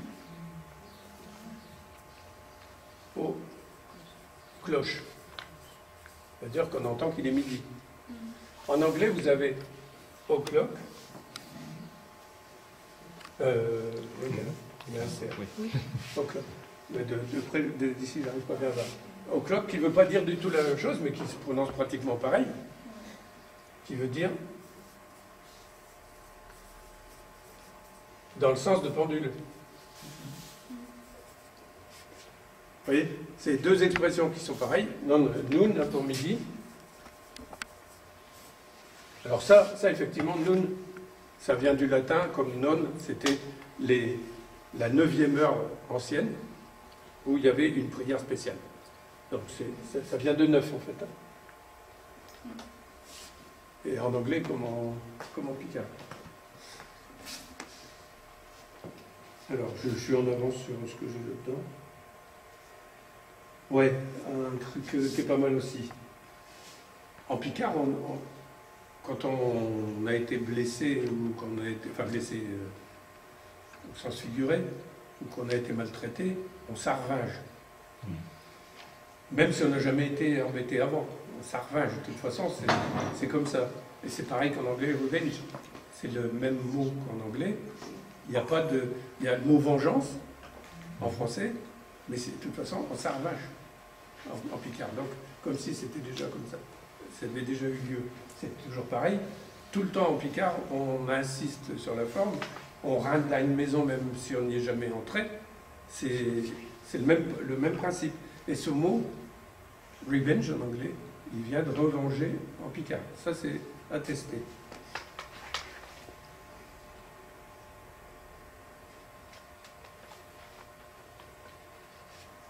aux cloches. C'est-à-dire qu'on entend qu'il est midi. En anglais, vous avez o'clock. Oui, il y a un CR. Oui. O'clock. Mais d'ici, j'arrive pas bien là. O'clock qui ne veut pas dire du tout la même chose, mais qui se prononce pratiquement pareil. Qui veut dire dans le sens de pendule. Vous voyez, c'est deux expressions qui sont pareilles. Non, noon pour midi. Alors ça effectivement, noon, ça vient du latin, comme non, c'était la 9e heure ancienne, où il y avait une prière spéciale. Donc ça vient de 9 en fait. Et en anglais comme en picard. Alors, je suis en avance sur ce que j'ai là-dedans. Ouais, un truc qui est pas mal aussi. En picard, quand on a été blessé, ou qu'on a été, enfin blessé au sens figuré, ou qu'on a été maltraité, on s'arringe. Même si on n'a jamais été embêté avant, on s'arringe. De toute façon, c'est comme ça. Et c'est pareil qu'en anglais, revenge. C'est le même mot qu'en anglais. Il n'y a pas de... Il y a le mot vengeance en français, mais c'est de toute façon en sarvage, en picard. Donc, comme si c'était déjà comme ça. Ça avait déjà eu lieu. C'est toujours pareil. Tout le temps en picard, on insiste sur la forme. On rentre à une maison même si on n'y est jamais entré. C'est le même principe. Et ce mot, revenge en anglais, il vient de revenger en picard. Ça, c'est attesté.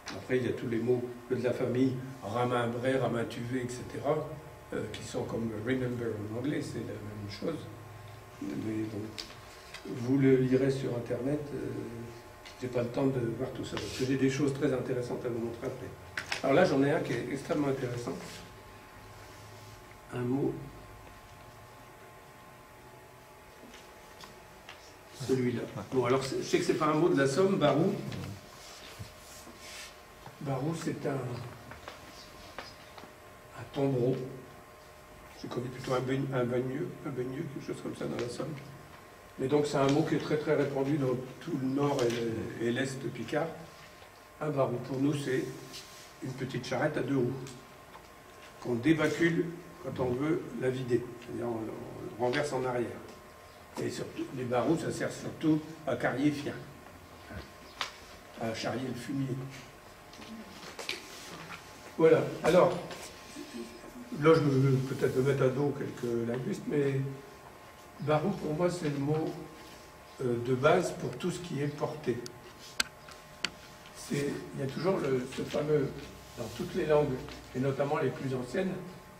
Après, il y a tous les mots de la famille, ramimbré, ramintuvé, etc., qui sont comme remember en anglais, c'est la même chose. Mais bon, vous le lirez sur Internet, j'ai pas le temps de voir tout ça, parce que j'ai des choses très intéressantes à vous montrer après. Alors là, j'en ai un qui est extrêmement intéressant. Un mot. Celui-là. Bon, alors, je sais que c'est pas un mot de la Somme, barou. Barou, c'est un tombereau. Je connais plutôt un baigneux, quelque chose comme ça dans la Somme. Mais donc c'est un mot qui est très très répandu dans tout le nord et l'est de Picard. Un barou, pour nous, c'est une petite charrette à 2 roues qu'on dévacule quand on veut la vider. C'est-à-dire on renverse en arrière. Et surtout, les barous, ça sert surtout à carrier fier, à charrier le fumier. Voilà. Alors, là, je vais peut-être me mettre à dos quelques linguistes, mais barou, pour moi, c'est le mot de base pour tout ce qui est porté. Il y a toujours ce fameux, dans toutes les langues, et notamment les plus anciennes,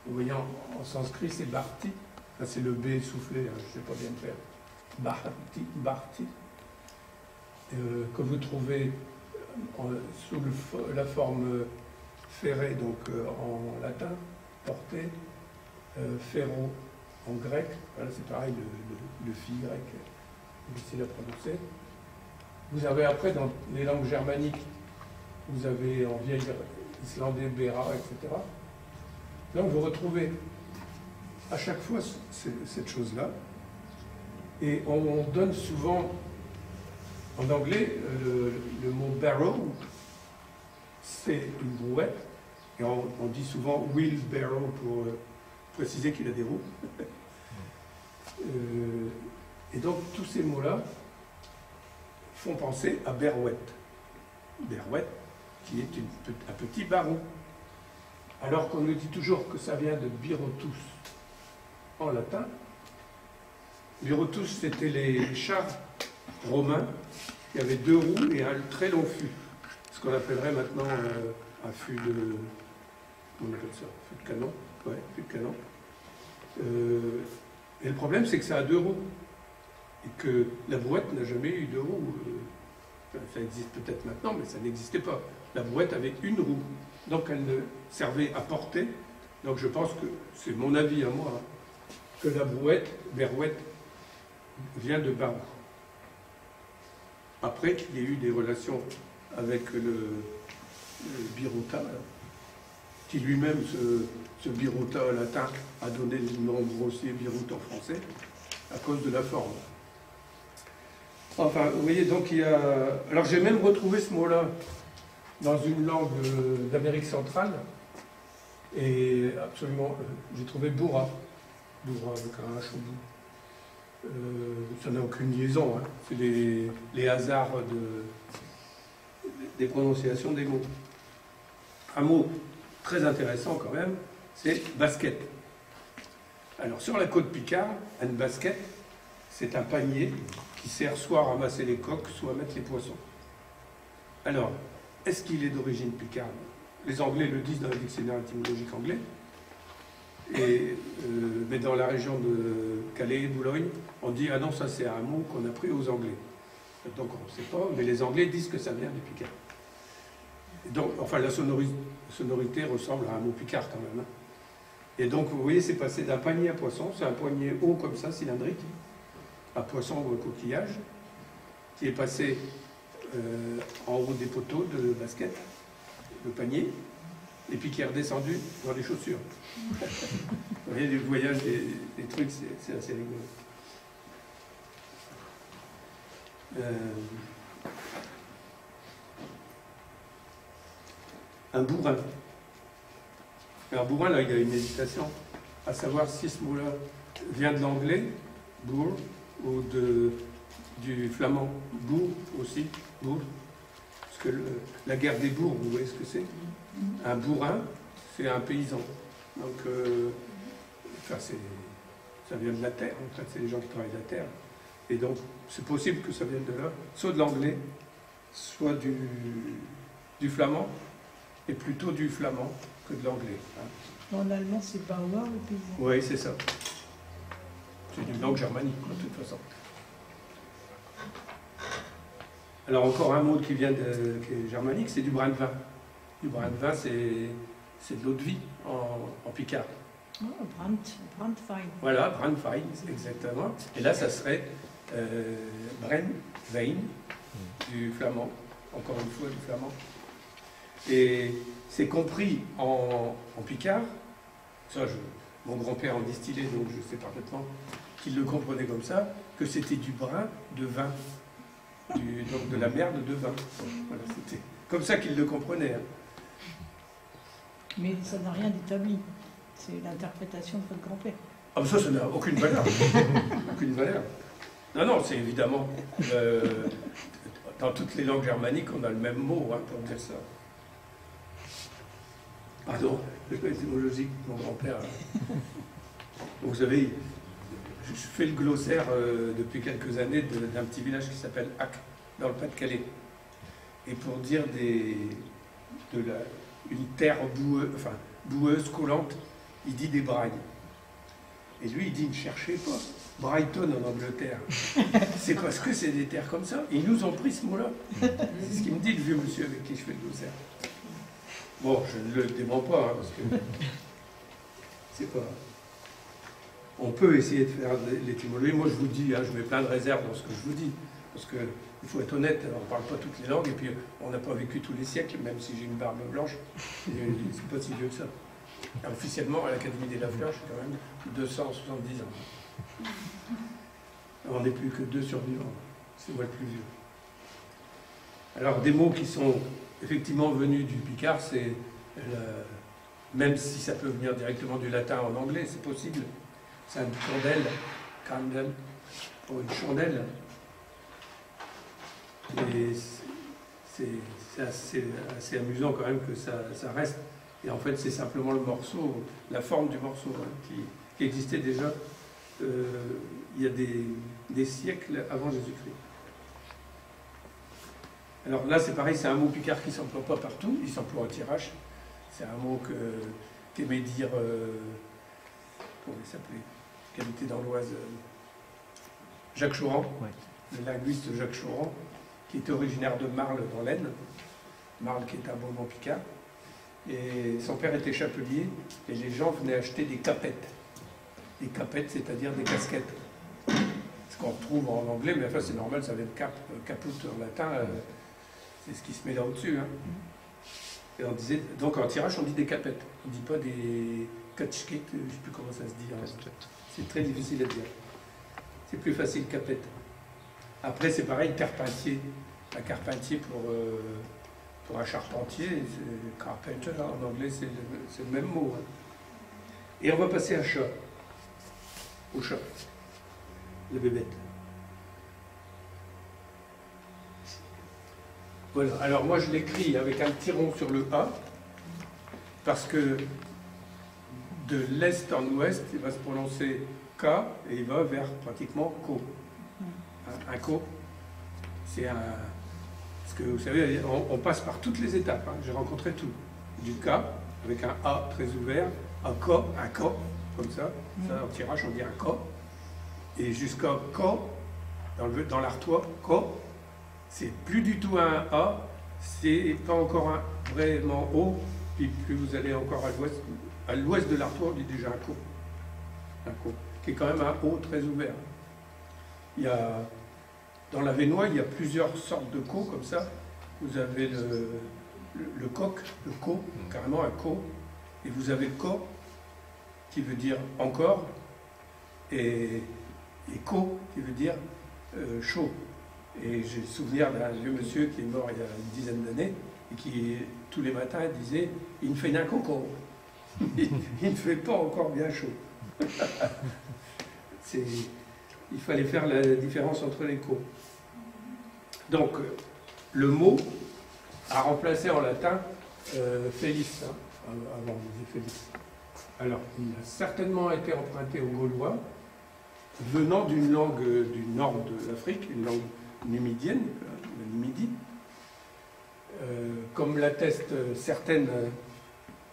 vous voyez en sanskrit, c'est bharti. Là, c'est le B soufflé, hein, je ne sais pas bien le faire. Bharti. Que vous trouvez sous la forme ferré, donc en latin, porté, ferro en grec, voilà, c'est pareil, le phi grec, difficile à prononcer. Vous avez après, dans les langues germaniques, vous avez en vieil islandais, béra, etc. Donc vous retrouvez à chaque fois cette chose-là, et on donne souvent, en anglais, le mot barrow, c'est une brouette, et on dit souvent wheelbarrow pour préciser qu'il a des roues. Et donc tous ces mots-là font penser à berouette. Berouette, qui est un petit barreau. Alors qu'on nous dit toujours que ça vient de birotus en latin. Birotus, c'était les chars romains qui avaient 2 roues et un très long fût. Ce qu'on appellerait maintenant un fût de... Comment on appelle ça? Fût de canon. Ouais, fût de canon. Et le problème, c'est que ça a 2 roues. Et que la brouette n'a jamais eu 2 roues. Ça existe peut-être maintenant, mais ça n'existait pas. La brouette avait 1 roue. Donc elle ne servait à porter. Donc je pense que, c'est mon avis à moi, que la brouette vient de barou. Après qu'il y ait eu des relations avec le birota, qui lui-même, ce birota latin, a donné le nom grossier birota en français, à cause de la forme. Enfin, vous voyez, donc il y a... Alors j'ai même retrouvé ce mot-là dans une langue d'Amérique centrale, et absolument, j'ai trouvé bourra avec un H au bout. Ça n'a aucune liaison, hein. C'est les hasards des prononciations des mots. Un mot très intéressant quand même, c'est basket. Alors sur la côte Picard, un basket, c'est un panier qui sert soit à ramasser les coques, soit à mettre les poissons. Alors, est-ce qu'il est d'origine picarde? Les Anglais le disent dans le dictionnaire étymologique anglais, mais dans la région de Calais, Boulogne, on dit « Ah non, ça c'est un mot qu'on a pris aux Anglais ». Donc on ne sait pas, mais les Anglais disent que ça vient du picard. Donc, enfin, la sonorité ressemble à un mot picard quand même. Hein. Et donc, vous voyez, c'est passé d'un panier à poisson, c'est un panier haut comme ça, cylindrique, à poisson ou à coquillage, qui est passé en haut des poteaux de basket, le panier, et puis qui est redescendu dans les chaussures. Vous voyez, les voyages, les trucs, c'est assez rigolo. Un bourrin. Un bourrin, là, il y a une hésitation à savoir si ce mot-là vient de l'anglais, bourg, ou du flamand, bourg aussi, bourg. Parce que la guerre des bourgs, vous voyez ce que c'est? Un bourrin, c'est un paysan. Donc, enfin, ça vient de la terre, en fait, c'est les gens qui travaillent la terre. Et donc, c'est possible que ça vienne de là, soit de l'anglais, soit du flamand, et plutôt du flamand que de l'anglais. Hein. En allemand, c'est Bauer, le paysan. Oui, c'est ça. C'est une langue germanique, de toute façon. Alors, encore un mot qui vient qui est germanique, c'est du brin de vin. Du brin de vin, c'est de l'eau de vie en picard. Oh, Brandwein. Voilà, Brandwein, exactement. Et là, ça serait Brandwein, du flamand, encore une fois, du flamand. Et c'est compris en picard, ça, mon grand-père en distillait, donc je sais parfaitement qu'il le comprenait comme ça, que c'était du brin de vin, donc de la merde de vin. Voilà, c'était comme ça qu'il le comprenait. Hein. Mais ça n'a rien d'établi. C'est l'interprétation de votre grand-père. Ah, mais ça n'a aucune valeur. Aucune valeur. Non, non, c'est évidemment... dans toutes les langues germaniques, on a le même mot hein, pour dire ça. Pardon, l'étymologie de mon grand-père. Donc, vous savez, je fais le glossaire depuis quelques années d'un petit village qui s'appelle Hac, dans le Pas-de-Calais. Et pour dire une terre boueuse, collante, il dit des brailles. Et lui, il dit, ne cherchez pas. Brighton en Angleterre. C'est parce que c'est des terres comme ça. Ils nous ont pris ce mot-là. C'est ce qu'il me dit, le vieux monsieur avec qui je fais le glossaire. Bon, je ne le dément pas, hein, parce que c'est pas... On peut essayer de faire l'étymologie. Moi, je vous dis, hein, je mets plein de réserves dans ce que je vous dis. Parce qu'il faut être honnête, on ne parle pas toutes les langues, et puis on n'a pas vécu tous les siècles, même si j'ai une barbe blanche. C'est pas si vieux que ça. Officiellement, à l'Académie des Lafleurs, j'ai quand même 270 ans. On n'est plus que 2 survivants. C'est moi le plus vieux. Alors, des mots qui sont effectivement venus du picard, c'est même si ça peut venir directement du latin en anglais, c'est possible. C'est une chandelle, candle, pour une chandelle. Et c'est assez amusant quand même que ça reste. Et en fait, c'est simplement le morceau, la forme du morceau hein, qui existait déjà il y a des siècles avant Jésus-Christ. Alors là, c'est pareil, c'est un mot picard qui ne s'emploie pas partout, il s'emploie en tirage. C'est un mot qu'aimait dire, comment il s'appelait, qualité dans l'Oise, Jacques Chauran, ouais. Le linguiste Jacques Chauran, qui était originaire de Marle dans l'Aisne, Marle qui est un bon nom picard. Et son père était chapelier, et les gens venaient acheter des capettes. Des capettes, c'est-à-dire des casquettes. Ce qu'on retrouve en anglais, mais enfin c'est normal, ça vient de caput en latin, c'est ce qui se met là au-dessus. Hein. Et on disait, donc en tirage, on dit des capettes. On ne dit pas des catchkets, je ne sais plus comment ça se dit. Hein. C'est très difficile à dire. C'est plus facile capette. Après, c'est pareil, carpentier. Un carpentier pour un charpentier, carpenter, en anglais, c'est le même mot. Hein. Et on va passer à chat. Au chat. Le bébête. Voilà. Alors moi, je l'écris avec un petit rond sur le A, parce que de l'est en ouest, il va se prononcer K, et il va vers pratiquement Ko. Un Ko, c'est un... Parce que vous savez, on passe par toutes les étapes. Hein. J'ai rencontré tout. Du K, avec un A très ouvert, un Ko, comme ça. Ça, en tirage, on dit un Ko. Et jusqu'à Ko, dans l'artois, Ko, c'est plus du tout un A, c'est pas encore un vraiment O, puis plus vous allez encore à l'ouest de l'artois, on dit déjà un Ko. Un Ko, qui est quand même un O très ouvert. Il y a... Dans la Vénois, il y a plusieurs sortes de ko comme ça. Vous avez le coq, le co, carrément un co, et vous avez co, qui veut dire encore, et co, qui veut dire chaud. Et j'ai le souvenir d'un vieux monsieur qui est mort il y a une dizaine d'années, et qui, tous les matins, disait « Il ne fait d'un coco, il ne fait pas encore bien chaud. » Il fallait faire la différence entre les co. Donc, le mot a remplacé en latin Félix, hein, avant on disait Félix. Alors, il a certainement été emprunté aux Gaulois, venant d'une langue du nord de l'Afrique, une langue numidienne, la Numidie, comme l'attestent certaines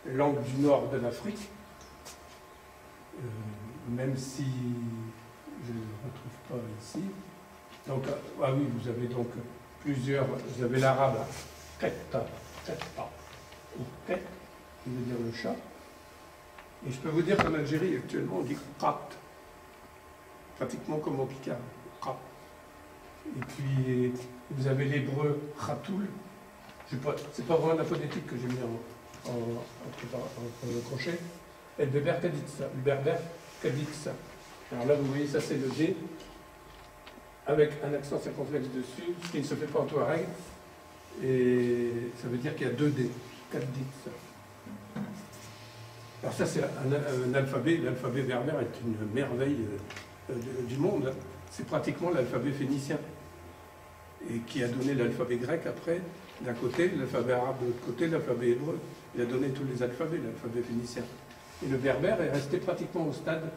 langues du nord de l'Afrique, même si je ne le retrouve pas ici. Donc, ah oui, vous avez donc plusieurs, vous avez l'arabe, ketta, ou ket, qui veut dire le chat. Et je peux vous dire qu'en Algérie, actuellement, on dit kat, pratiquement comme au Picard, kat. Et puis, vous avez l'hébreu khatoul, c'est pas vraiment la phonétique que j'ai mis en crochet, et le berbère kaditsa, le berbère kaditsa. Alors là, vous voyez, ça c'est le D, avec un accent circonflexe dessus, ce qui ne se fait pas en touareg, et ça veut dire qu'il y a 2 D, 4 dits. Alors ça c'est un alphabet, l'alphabet berbère est une merveille du monde, c'est pratiquement l'alphabet phénicien, et qui a donné l'alphabet grec après, d'un côté, l'alphabet arabe de l'autre côté, l'alphabet hébreu. Il a donné tous les alphabets, l'alphabet phénicien. Et le berbère est resté pratiquement au stade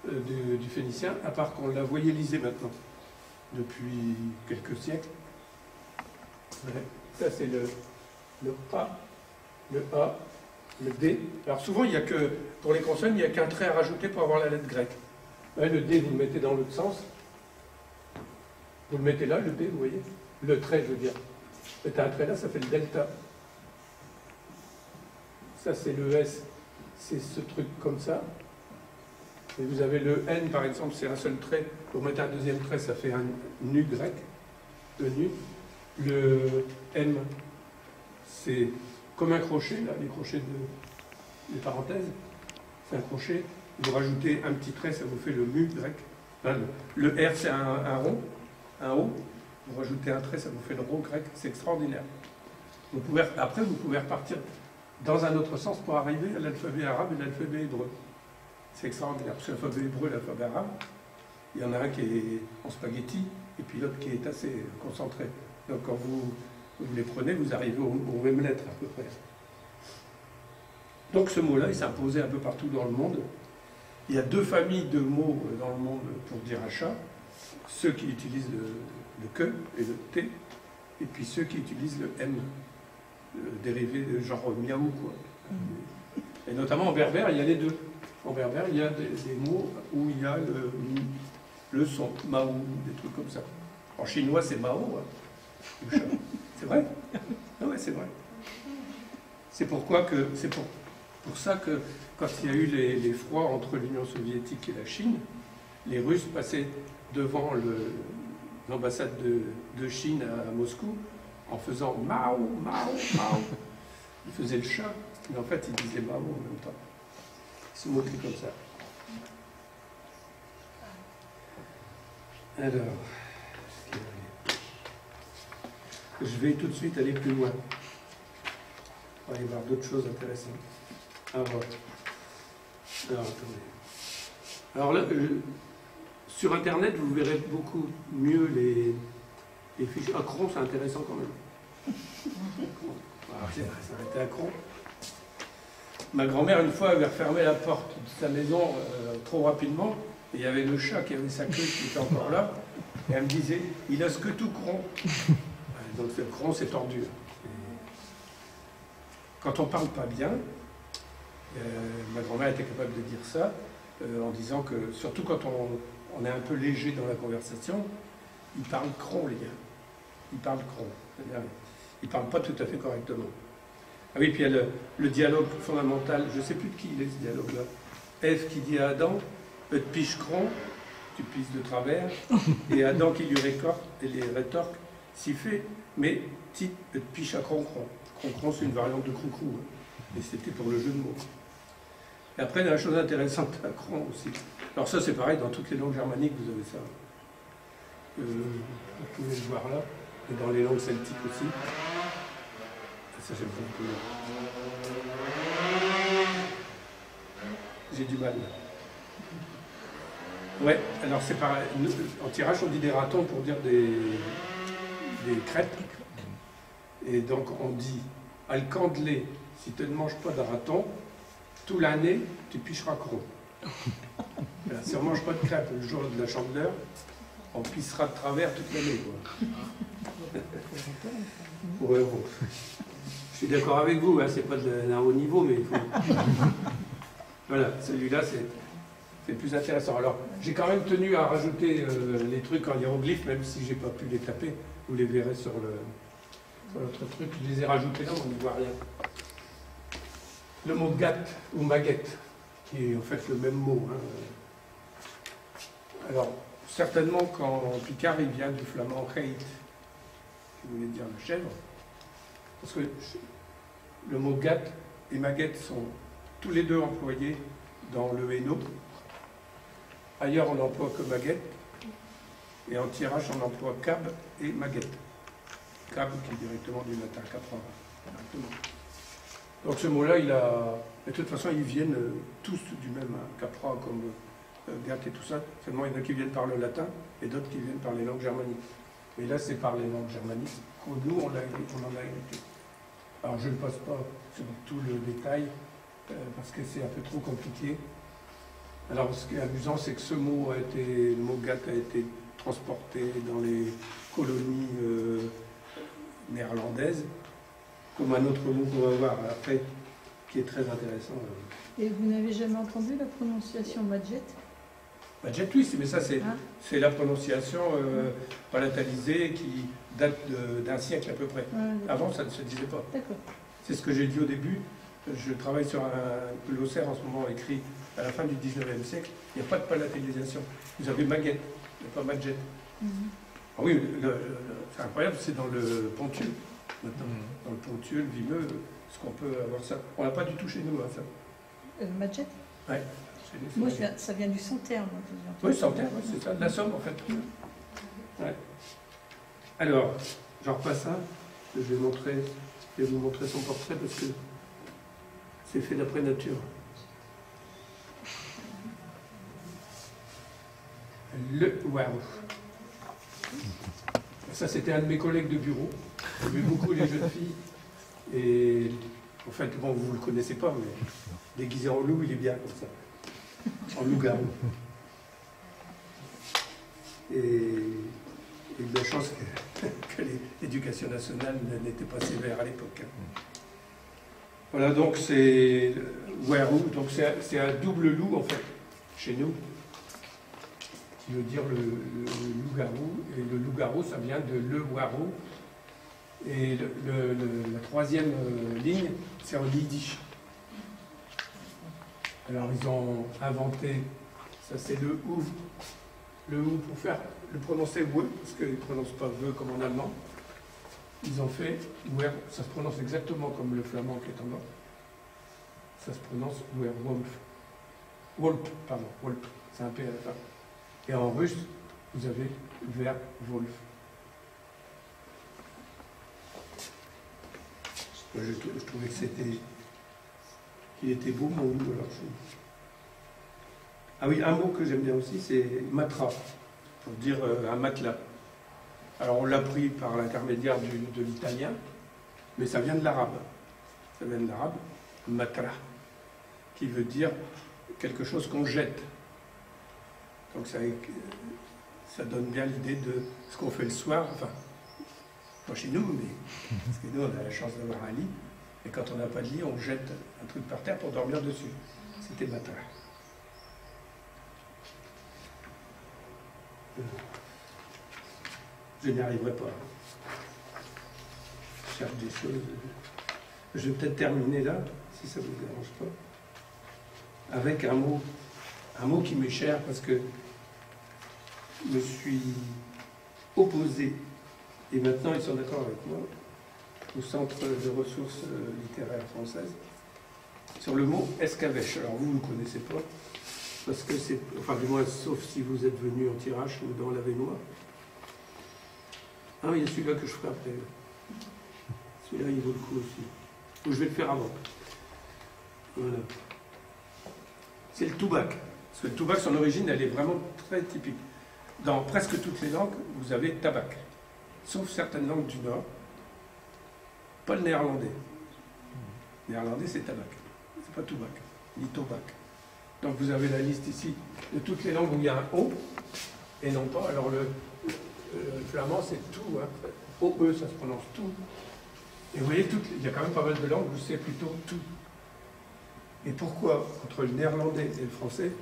du phénicien, à part qu'on l'a voyélisé maintenant, depuis quelques siècles. Ouais. Ça c'est le A, le A, le D. Alors souvent, il n'y a que, pour les consonnes, il n'y a qu'un trait à rajouter pour avoir la lettre grecque. Ouais, le D, vous le mettez dans l'autre sens. Vous le mettez là, le D, vous voyez. Le trait, je veux dire. Mettez un trait là, ça fait le delta. Ça c'est le S, c'est ce truc comme ça. Et vous avez le N par exemple, c'est un seul trait. Pour mettre un deuxième trait, ça fait un nu grec. Le nu. Le M, c'est comme un crochet, là, les crochets des parenthèses. C'est un crochet. Vous rajoutez un petit trait, ça vous fait le mu grec. Enfin, le R, c'est un rond, un O. Vous rajoutez un trait, ça vous fait le rho grec. C'est extraordinaire. Après, vous pouvez repartir dans un autre sens pour arriver à l'alphabet arabe et l'alphabet hébreu. C'est extraordinaire. Parce que l'alphabet hébreu et l'alphabet arabe, il y en a un qui est en spaghetti et puis l'autre qui est assez concentré. Donc quand vous les prenez, vous arrivez aux mêmes lettres à peu près. Donc ce mot-là, il s'est imposé un peu partout dans le monde. Il y a 2 familles de mots dans le monde pour dire achat. Ceux qui utilisent le que et le t, et puis ceux qui utilisent le m, dérivé de genre miaou, quoi. Et notamment en berbère, il y a les 2. En berbère, il y a des mots où il y a le son, maou, des trucs comme ça. En chinois, c'est mao, hein, le chat. C'est vrai? Ah ouais, c'est vrai. C'est pour ça que quand il y a eu les froids entre l'Union soviétique et la Chine, les Russes passaient devant l'ambassade de Chine à Moscou en faisant Mao, Mao, Mao. Ils faisaient le chat, mais en fait ils disaient Mao en même temps. Ils se moquaient comme ça. Alors, je vais tout de suite aller plus loin. On va aller voir d'autres choses intéressantes. Alors attendez. Alors là, sur Internet, vous verrez beaucoup mieux les fichiers. Cron, c'est intéressant quand même. Ça a été Cron. Ma grand-mère, une fois, avait refermé la porte de sa maison trop rapidement. Et il y avait le chat qui avait sa queue qui était encore là. Et elle me disait, il a ce que tout Cron. Donc le Cron, c'est tordu. Et quand on ne parle pas bien, ma grand-mère était capable de dire ça, en disant que, surtout quand on est un peu léger dans la conversation, ils parlent cron, les gars. Ils parlent cron. C'est-à-dire, ils ne parlent pas tout à fait correctement. Ah oui, puis il y a le dialogue fondamental, je ne sais plus de qui il est ce dialogue-là. Ève qui dit à Adam, te piche cron, tu pisses de travers, et Adam qui lui rétorque, si fait, mais ti te piche à cron cron. Concron, c'est une variante de Croucrou. Hein. Et c'était pour le jeu de mots. Et après, il y a la chose intéressante à Cron aussi. Alors ça, c'est pareil, dans toutes les langues germaniques, vous avez ça. Vous pouvez le voir là. Et dans les langues celtiques aussi. Ça, j'aime pas beaucoup. J'ai du mal. Ouais, alors c'est pareil. En tirage, on dit des ratons pour dire des crêpes. Et donc, on dit alcandelé, si tu ne manges pas de raton, toute l'année, tu picheras Cron. Voilà, si on ne mange pas de crêpes le jour de la chandeleur, on pissera de travers toute l'année. Ouais, bon. Je suis d'accord avec vous, hein, c'est pas d'un haut niveau, mais il faut... Voilà, celui-là, c'est plus intéressant. Alors, j'ai quand même tenu à rajouter les trucs en hiéroglyphes, même si j'ai pas pu les taper. Vous les verrez sur l'autre truc. Je les ai rajoutés là, on ne voit rien. Le mot gatte ou maguette, qui est en fait le même mot. Hein. Alors, certainement, quand Picard, il vient du flamand heit, qui voulait dire la chèvre, parce que le mot gatte et maguette sont tous les deux employés dans le Hainaut. Ailleurs, on n'emploie que maguette, et en tirage, on emploie cab et maguette. Cab, qui est directement du latin capra. Donc ce mot-là, il a... De toute façon, ils viennent tous du même, hein, capra, comme gatte et tout ça. Seulement, il y en a qui viennent par le latin, et d'autres qui viennent par les langues germaniques. Et là, c'est par les langues germaniques que nous, on en a hérité. Alors, je ne passe pas sur tout le détail, parce que c'est un peu trop compliqué. Alors, ce qui est amusant, c'est que ce mot le mot gatte a été transporté dans les colonies néerlandaises, comme un autre mot qu'on va voir après, qui est très intéressant. Et vous n'avez jamais entendu la prononciation Madjet? Madjet, oui, mais ça, c'est la prononciation palatalisée qui date d'un siècle à peu près. Avant, ça ne se disait pas. D'accord. C'est ce que j'ai dit au début. Je travaille sur un glossaire en ce moment écrit à la fin du 19e siècle. Il n'y a pas de palatalisation. Vous avez maguette, il n'y a pas Madjet. Ah oui, c'est incroyable, c'est dans le Ponthieu, maintenant. Dans le Ponthieu, le Vimeux, est-ce qu'on peut avoir ça? On l'a pas du tout chez nous, hein, ça. Madjet? Oui. Moi, ça vient du Santerre. Oui, Santerre, ouais, c'est ça, de la Somme, en fait. Ouais. Alors, j'en repasse un. Je vais vous montrer son portrait parce que c'est fait d'après nature. Le Waouh. Ça, c'était un de mes collègues de bureau. J'aimais beaucoup les jeunes filles. Et en fait, bon, vous ne le connaissez pas, mais déguisé en loup, il est bien comme ça. En loup-garou. Et de la chance que l'éducation nationale n'était pas sévère à l'époque. Voilà, donc c'est Werou, donc c'est un double loup en fait, chez nous, qui veut dire le loup-garou. Et le loup-garou, ça vient de le Waro. Et la troisième ligne, c'est en yiddish. Alors ils ont inventé, ça c'est le ou pour faire le prononcer we, parce qu'ils ne prononcent pas ve comme en allemand. Ils ont fait wer, ça se prononce exactement comme le flamand qui est en bas. Ça se prononce werwolf. Wolf, pardon, wolf, c'est un P à la fin. Et en russe, vous avez werwolf. Je trouvais que qu'il était beau mon loup. Alors Ah oui, un mot que j'aime bien aussi, c'est matra, pour dire un matelas. Alors on l'a pris par l'intermédiaire de l'italien, mais ça vient de l'arabe. Ça vient de l'arabe, matra, qui veut dire quelque chose qu'on jette. Donc ça donne bien l'idée de ce qu'on fait le soir, enfin, pas chez nous, mais parce que nous on a la chance d'avoir un lit, et quand on n'a pas de lit, on jette un truc par terre pour dormir dessus. C'était matra. Je n'y arriverai pas. Je cherche des choses. Je vais peut-être terminer là, si ça ne vous dérange pas, avec un mot qui m'est cher parce que je me suis opposé, et maintenant ils sont d'accord avec moi, au Centre de ressources littéraires françaises, sur le mot escavèche. Alors vous ne connaissez pas, parce que c'est, enfin du moins, sauf si vous êtes venu en tirage ou dans l'Avesnois. Ah, il y a celui-là que je ferai après. Celui-là, il vaut le coup aussi. Ou je vais le faire avant. Voilà. C'est le toubac. Parce que le toubac, son origine, elle est vraiment très typique. Dans presque toutes les langues, vous avez tabac. Sauf certaines langues du Nord. Pas le néerlandais. Le néerlandais, c'est tabac. C'est pas toubac, ni tobac. Donc vous avez la liste ici de toutes les langues où il y a un O, et non pas. Alors le flamand, c'est tout. Hein. OE, ça se prononce tout. Et vous voyez, il y a quand même pas mal de langues où c'est plutôt tout. Et pourquoi, entre le néerlandais et le français,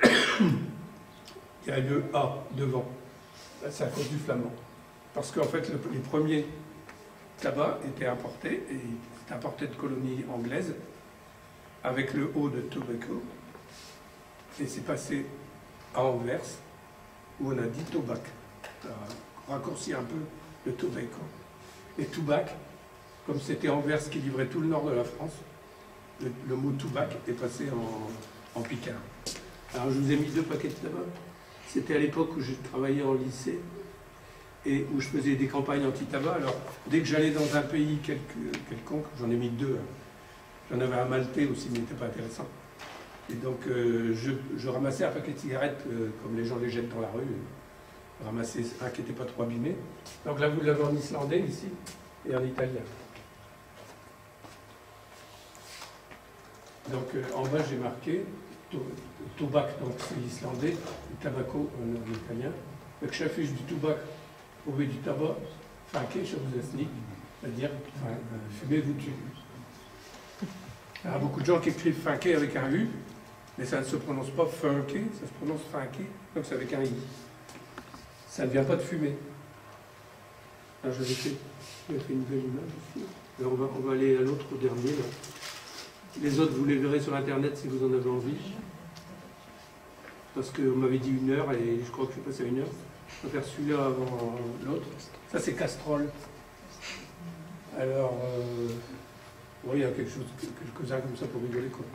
il y a le A devant? C'est à cause du flamand. Parce qu'en fait, les premiers tabacs étaient importés, et c'est importé de colonies anglaises, avec le O de tobacco, et c'est passé à Anvers, où on a dit tobac. Ça a raccourci un peu le tobacco. Et toubac, comme c'était Anvers qui livrait tout le nord de la France, le mot toubac est passé en picard. Alors je vous ai mis 2 paquets de tabac. C'était à l'époque où je travaillais en lycée et où je faisais des campagnes anti-tabac. Alors dès que j'allais dans un pays quelconque, j'en ai mis 2. Hein. J'en avais un maltais aussi, mais il n'était pas intéressant. Et donc je ramassais un paquet de cigarettes comme les gens les jettent dans la rue. Je ramassais un qui n'était pas trop abîmé. Donc là vous l'avez en islandais ici et en italien. Donc en bas j'ai marqué tobac, donc c'est l'islandais, et tabaco en italien. Donc j'affiche du tobac au lieu du tabac, funké, je vous explique, c'est-à-dire fumer vous tue. Il y a beaucoup de gens qui écrivent funké avec un U, mais ça ne se prononce pas funké, ça se prononce funké, donc c'est avec un I. Ça ne vient pas de fumer. Alors j'avais fait une belle image ici. Alors on va aller à l'autre, au dernier là. Les autres, vous les verrez sur Internet si vous en avez envie. Parce qu'on m'avait dit 1 heure et je crois que je suis passé à 1 heure. Je vais faire celui-là avant l'autre. Ça, c'est Castrol. Alors, oui, il y a quelques-uns comme ça pour rigoler, quoi.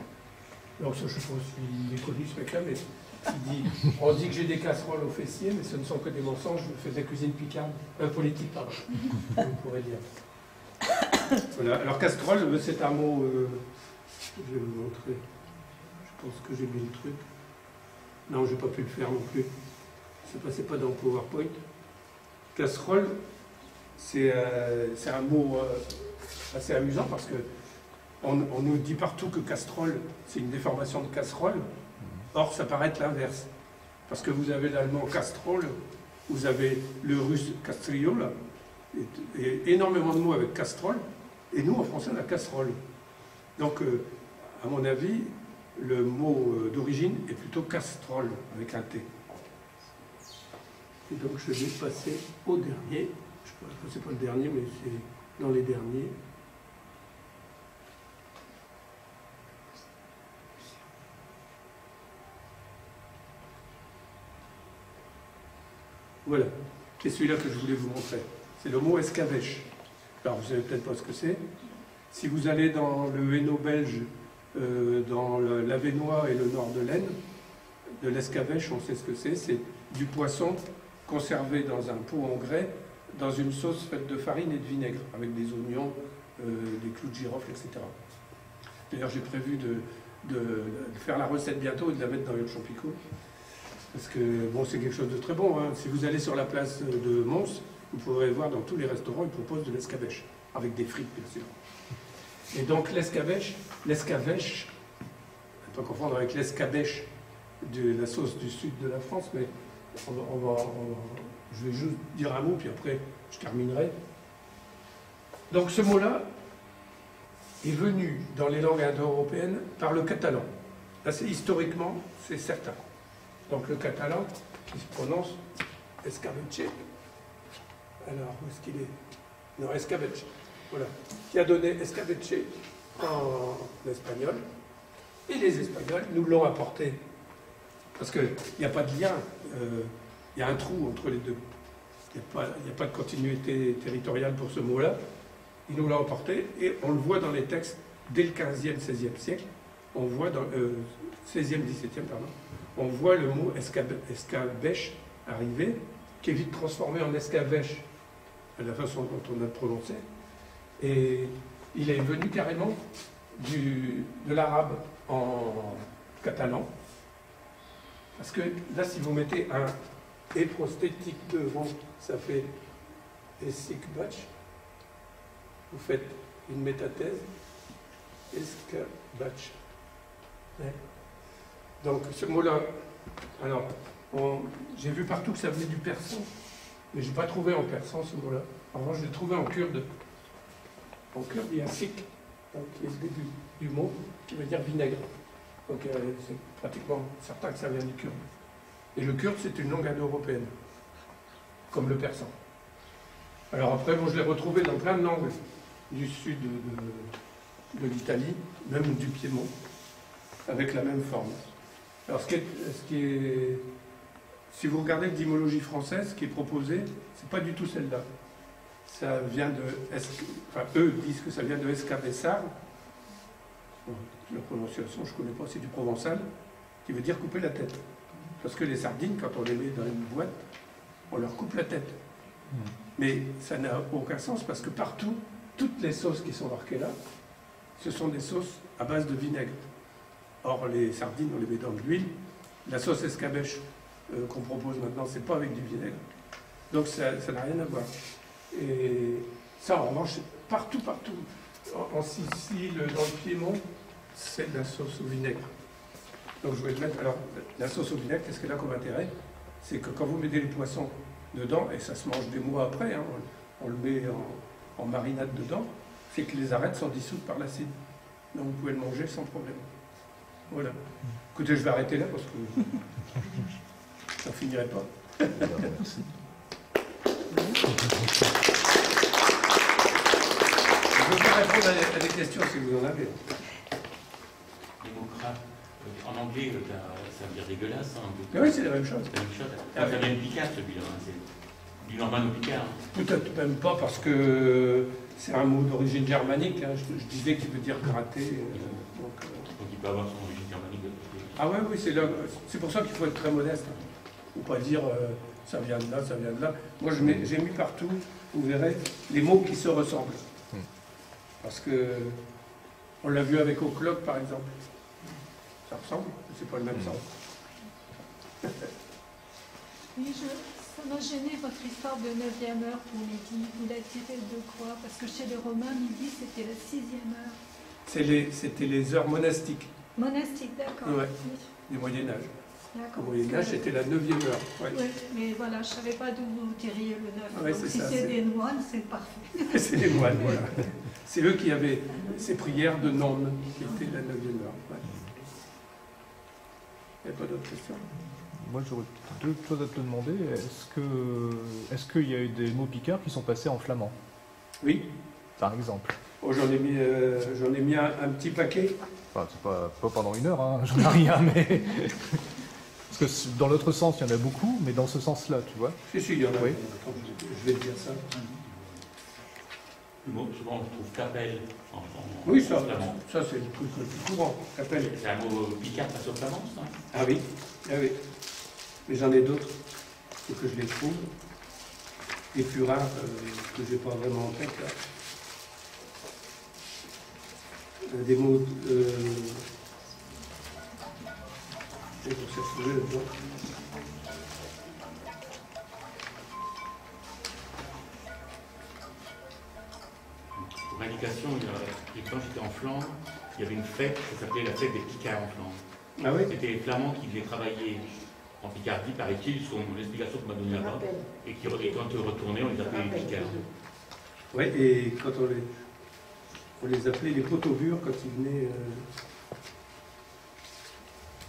Donc, ça, je sais pas si les connu ce mec-là, mais on dit que j'ai des casseroles aux fessiers, mais ce ne sont que des mensonges. Je fais de la cuisine picarde, politique, pardon. Vous pourrez dire. Voilà. Alors, Castrol, c'est un mot. Je vais vous montrer. Je pense que j'ai mis le truc. Non, je n'ai pas pu le faire non plus. Ça ne passait pas dans PowerPoint. Casserole, c'est un mot assez amusant parce que on nous dit partout que casserole, c'est une déformation de casserole. Or, ça paraît être l'inverse. Parce que vous avez l'allemand castrol, vous avez le russe castriola, et énormément de mots avec castrol, et nous, en français, on a casserole. Donc, à mon avis, le mot d'origine est plutôt castrol, avec un T. Et donc je vais passer au dernier. Je ne sais pas, c'est pas le dernier, mais c'est dans les derniers. Voilà. C'est celui-là que je voulais vous montrer. C'est le mot escavèche. Alors vous ne savez peut-être pas ce que c'est. Si vous allez dans le Hainaut belge, dans l'Avesnois et le nord de l'Aisne, de l'escavèche, on sait ce que c'est. C'est du poisson conservé dans un pot en grès, dans une sauce faite de farine et de vinaigre, avec des oignons, des clous de girofle, etc. D'ailleurs, j'ai prévu de faire la recette bientôt et de la mettre dans le champicot. Parce que bon, c'est quelque chose de très bon. Hein. Si vous allez sur la place de Mons, vous pourrez voir dans tous les restaurants, ils proposent de l'escavèche, avec des frites, bien sûr. Et donc l'escavèche, ne pas confondre avec l'escabèche de la sauce du sud de la France, mais je vais juste dire un mot, puis après je terminerai. Donc ce mot-là est venu dans les langues indo-européennes par le catalan. Là, historiquement, c'est certain. Donc le catalan, qui se prononce escabeche. Alors, où est-ce qu'il est? Non, escabeche. Voilà. Qui a donné escabeche en espagnol. Et les Espagnols nous l'ont apporté. Parce qu'il n'y a pas de lien. Il y a un trou entre les deux. Il n'y a pas de continuité territoriale pour ce mot-là. il nous l'a emporté, et on le voit dans les textes dès le 15e, 16e siècle, on voit dans 16e, 17e, pardon, on voit le mot escabèche arriver, qui est vite transformé en escavèche, à la façon dont on a prononcé, et il est venu carrément de l'arabe en catalan, parce que là, si vous mettez un « et » prosthétique devant, ça fait « escabèche », vous faites une métathèse, escabèche. Ouais. Donc ce mot-là, alors, j'ai vu partout que ça venait du persan, mais je n'ai pas trouvé en persan ce mot-là. En revanche, je l'ai trouvé en kurde. En kurde, il y a sik, donc qui est le début du mot, qui veut dire vinaigre. Donc c'est pratiquement certain que ça vient du kurde. Et le kurde, c'est une langue indo-européenne, comme le persan. Alors après, bon, je l'ai retrouvé dans plein de langues du sud de l'Italie, même du Piémont, avec la même forme. Alors si vous regardez l'étymologie française, ce qui est proposé, c'est pas du tout celle-là. Ça vient de, enfin eux disent que ça vient de escabessar. Bon, la prononciation, je ne connais pas, c'est du provençal, qui veut dire couper la tête. Parce que les sardines, quand on les met dans une boîte, on leur coupe la tête. Mais ça n'a aucun sens parce que partout, toutes les sauces qui sont marquées là, ce sont des sauces à base de vinaigre. Or, les sardines, on les met dans de l'huile. La sauce escabèche qu'on propose maintenant, c'est pas avec du vinaigre. Donc ça n'a rien à voir. Et ça, en revanche, partout. En Sicile, dans le Piémont, c'est de la sauce au vinaigre. Donc je vais te mettre. Alors, la sauce au vinaigre, qu'est-ce qu'elle a comme intérêt? C'est que quand vous mettez les poissons dedans, et ça se mange des mois après, hein, on le met en marinade dedans, c'est que les arêtes sont dissoutes par l'acide. Donc vous pouvez le manger sans problème. Voilà. Écoutez, je vais arrêter là parce que ça ne finirait pas. Je peux répondre à des questions si vous en avez. Les mots crap, en anglais, ça veut dire dégueulasse. Hein, mais oui, c'est la même chose. C'est la même chose. Ça vient de Picard, celui-là. Hein, c'est du Norman-Picard. Hein. Peut-être même pas parce que c'est un mot d'origine germanique. Hein. Je disais qu'il veut dire gratter. Donc il peut avoir son origine germanique. Ah oui, c'est pour ça qu'il faut être très modeste. Il ne faut pas dire ça vient de là, ça vient de là. Moi, j'ai mis partout, vous verrez, les mots qui se ressemblent. Parce que on l'a vu avec O'Clock, par exemple. Ça ressemble, mais c'est pas le même sens. Oui, ça m'a gêné votre histoire de 9e heure pour midi. Vous l'avez tiré de quoi? Parce que chez les Romains, midi, c'était la 6e heure. C'était les heures monastiques. Monastique, d'accord. Ouais, oui. du Moyen-Âge. D'accord. Au Moyen-Âge, c'était la 9e heure. Ouais. Oui, mais voilà, je ne savais pas d'où vous tiriez le 9. Ouais, donc si ça, c'est des moines, c'est parfait. C'est les moines, voilà. C'est eux qui avaient ces prières de nonnes, qui étaient la 9e heure. Ouais. Il n'y a pas d'autres questions? Moi, j'aurais deux choses à te demander. Est-ce qu'il y a eu des mots picards qui sont passés en flamand? Oui. Par exemple. Oh, j'en ai mis un petit paquet. Enfin, c'est pas pendant une heure, hein, j'en ai rien, mais... Parce que dans l'autre sens, il y en a beaucoup, mais dans ce sens-là, tu vois. Si, il y en a. Oui. Attends, je vais te dire ça. Souvent, on trouve capelle en oui, ça flamand. Ça c'est le truc le plus courant. Capelle. C'est un mot picard passé au flamand, ça? Ah oui. Mais j'en ai d'autres. Il faut que je les trouve. Des plus rares que je n'ai pas vraiment en tête. Là. Des mots. Et pour se retrouver là-dedans. Pour indication, quand j'étais en Flandre, il y avait une fête qui s'appelait la fête des Picards en Flandre. Ah oui? C'était les Flamands qui venaient travailler en Picardie, paraît-il, selon l'explication que m'a donnée là-bas. Et quand ils retournaient, on les appelait les Picards. Oui, et quand on les appelait les potobures quand ils venaient.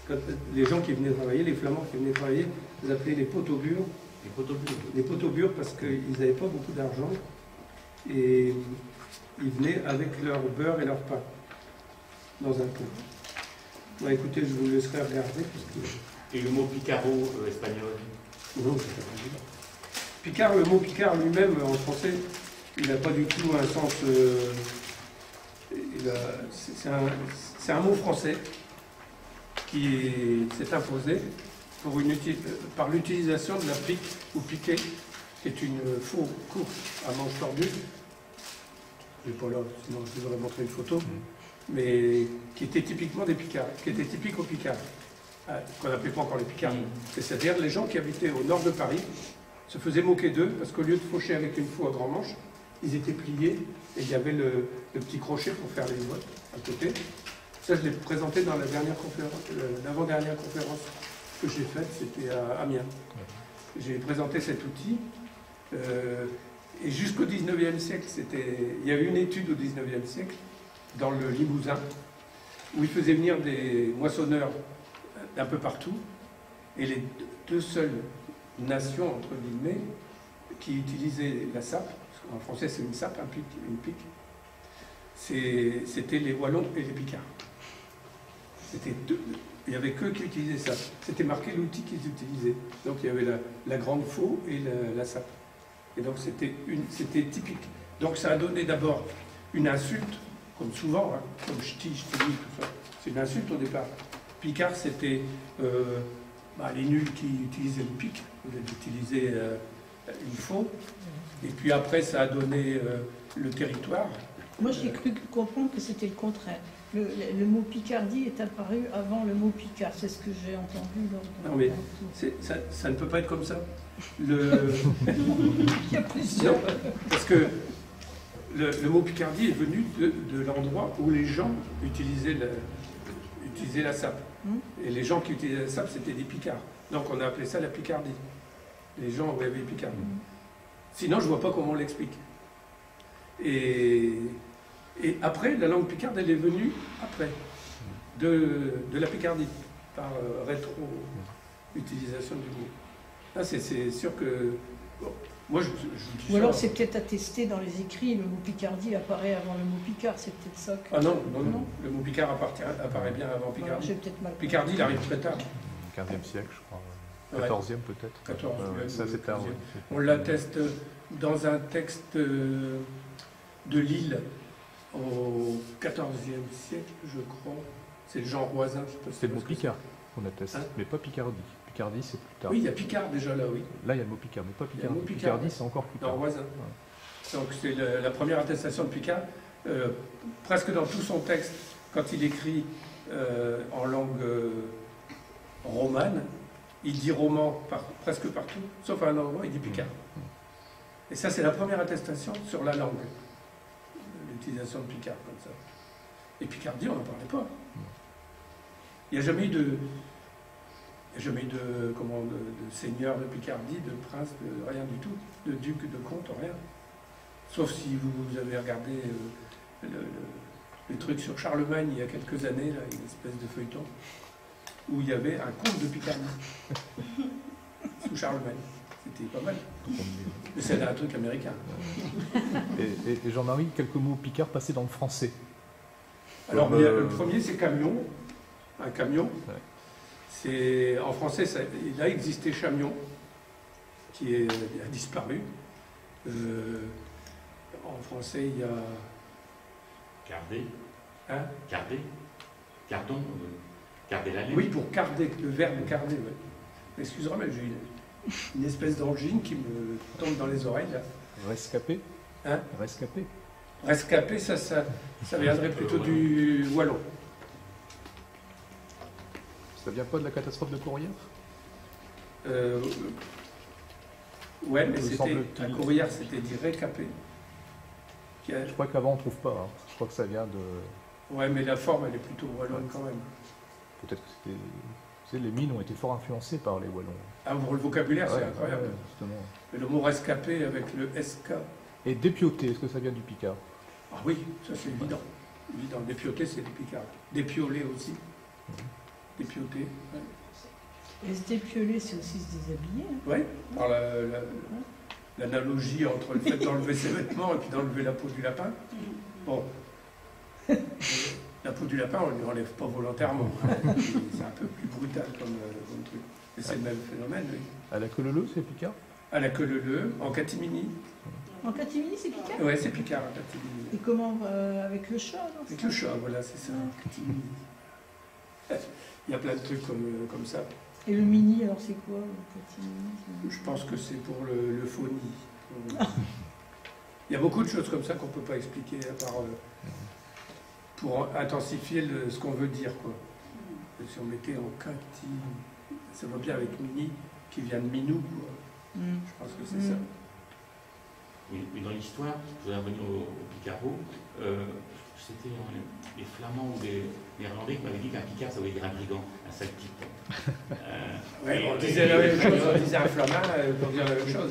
Quand les gens qui venaient travailler, les Flamands qui venaient travailler, ils appelaient les potobures. Les potobures. Les potobures parce qu'ils n'avaient pas beaucoup d'argent et ils venaient avec leur beurre et leur pain dans un pot. Bon, écoutez, je vous laisserai regarder. Parce que... Et le mot picaro espagnol? Non, c'est pas Picard, le mot Picard lui-même en français, il n'a pas du tout un sens... c'est un mot français qui s'est imposé par l'utilisation de la pique ou piquet, qui est une faux course à manche tordue. Je n'ai pas là, sinon je devrais montrer une photo, mais qui était typiquement des Picards, qui était typique aux Picards, qu'on n'appelait pas encore les Picards. C'est-à-dire les gens qui habitaient au nord de Paris se faisaient moquer d'eux, parce qu'au lieu de faucher avec une faux à grand manche, ils étaient pliés, et il y avait le petit crochet pour faire les bottes à côté. Ça, je l'ai présenté dans l'avant-dernière conférence que j'ai faite, c'était à Amiens. J'ai présenté cet outil, et jusqu'au 19e siècle, il y a eu une étude au 19e siècle, dans le Limousin, où ils faisaient venir des moissonneurs d'un peu partout, et les deux seules nations, entre guillemets, qui utilisaient la sape, en français c'est une sape, une pique, c'était les Wallons et les Picards. Il n'y avait qu'eux qui utilisaient ça. C'était marqué l'outil qu'ils utilisaient. Donc il y avait la grande faux et la sape. Et donc c'était typique. Donc ça a donné d'abord une insulte, comme souvent, hein, comme ch'ti, tout ça. C'est une insulte au départ. Picard, c'était les nuls qui utilisaient le pic, au lieu d'utiliser une faux. Et puis après, ça a donné le territoire. Moi, j'ai cru comprendre que c'était le contraire. Le mot Picardie est apparu avant le mot Picard. C'est ce que j'ai entendu. Non, mais ça ne peut pas être comme ça. Il y a plusieurs. Non, parce que le mot Picardie est venu de l'endroit où les gens utilisaient la sape. Et les gens qui utilisaient la sape, c'était des Picards. Donc on a appelé ça la Picardie. Les gens où il y avait les Picards. Sinon, je ne vois pas comment on l'explique. Et après, la langue picarde, elle est venue après, de la Picardie, par rétro-utilisation du mot. Là, c'est sûr que... Bon, moi, je dis Ou alors, c'est peut-être attesté dans les écrits, le mot Picardie apparaît avant le mot Picard, c'est peut-être ça que... Ah non, le mot Picard apparaît bien avant Picardie. Voilà, j'ai peut-être mal. Picardie, il arrive très tard. 15e siècle, je crois. 14e peut-être. 14e, ça, c'est tard. Ouais. On l'atteste dans un texte de Lille au XIVe siècle, je crois. C'est Jean Roisin. C'est le mot Picard qu'on atteste, mais pas Picardie. Picardie, c'est plus tard. Oui, il y a Picard déjà là, oui. Là, il y a le mot Picard, mais pas Picardie. Le mot Picardie, c'est encore plus tard. Dans Roisin. Ouais. Donc c'est la première attestation de Picard. Presque dans tout son texte, quand il écrit en langue romane, il dit roman presque partout, sauf à un endroit, il dit Picard. Et ça, c'est la première attestation sur la langue, l'utilisation de Picard comme ça. Et Picardie, on n'en parlait pas. Il n'y a jamais eu de seigneur de Picardie, de prince, de rien du tout, de duc, de comte, rien. Sauf si vous avez regardé le truc sur Charlemagne il y a quelques années, là, une espèce de feuilleton, où il y avait un comte de Picardie, sous Charlemagne. C'était pas mal. Mais c'est un truc américain. Et Jean-Marie, quelques mots Picard passés dans le français. Alors, le premier, c'est camion. Un camion. Ouais. En français, il a existé chamion, qui a disparu. En français, il y a... Carder. Hein? Carder. Cardon. Carder la lune. Oui, pour carder, le verbe carder. Ouais. Excusez-moi, mais j'ai une espèce d'angine qui me tombe dans les oreilles, là. Rescapé. Hein? Rescapé. Rescapé, ça viendrait plutôt du wallon. Ça vient pas de la catastrophe de Courrières? Ouais, mais à Courrières, c'était dit récapé. Je crois qu'avant on trouve pas. Hein. Je crois que ça vient de... Ouais, mais la forme, elle est plutôt wallonne quand même. Peut-être que c'était... Tu sais, les mines ont été fort influencées par les Wallons. Ah, pour le vocabulaire, c'est incroyable. Justement. Mais le mot rescapé avec le SK. Et dépioté, est-ce que ça vient du Picard? Ah oui, ça c'est évident. Évident. Dépioté, c'est du Picard. Dépiolé aussi. Dépioté. Ouais. Et se dépioler, c'est aussi se déshabiller. Hein. Oui, par l'analogie entre le fait d'enlever ses vêtements et puis d'enlever la peau du lapin. Bon. La peau du lapin, on ne l'enlève pas volontairement. C'est un peu plus brutal comme truc. Et c'est le même phénomène, oui. À la queue leu, c'est Picard? À la queue leu, en catimini. En catimini, c'est Picard? Ouais, c'est Picard, en catimini. Et comment avec le chat alors, Avec le chat, voilà, c'est ça. Ouais. Catimini. Il y a plein de trucs comme ça. Et le mini, alors c'est quoi le catimini? Je pense que c'est pour le phonie. Il y a beaucoup de choses comme ça qu'on ne peut pas expliquer, à part pour intensifier ce qu'on veut dire, quoi. Si on mettait en catimini, ça va bien avec mini, qui vient de minou, quoi. Je pense que c'est ça. Mais dans l'histoire, je voudrais revenir au Picaro, c'était les Flamands ou les Néerlandais qui m'avaient dit qu'un Picard, ça voulait dire un brigand, un sale type. Ouais, on disait la même chose, on disait un flamand pour dire la même chose.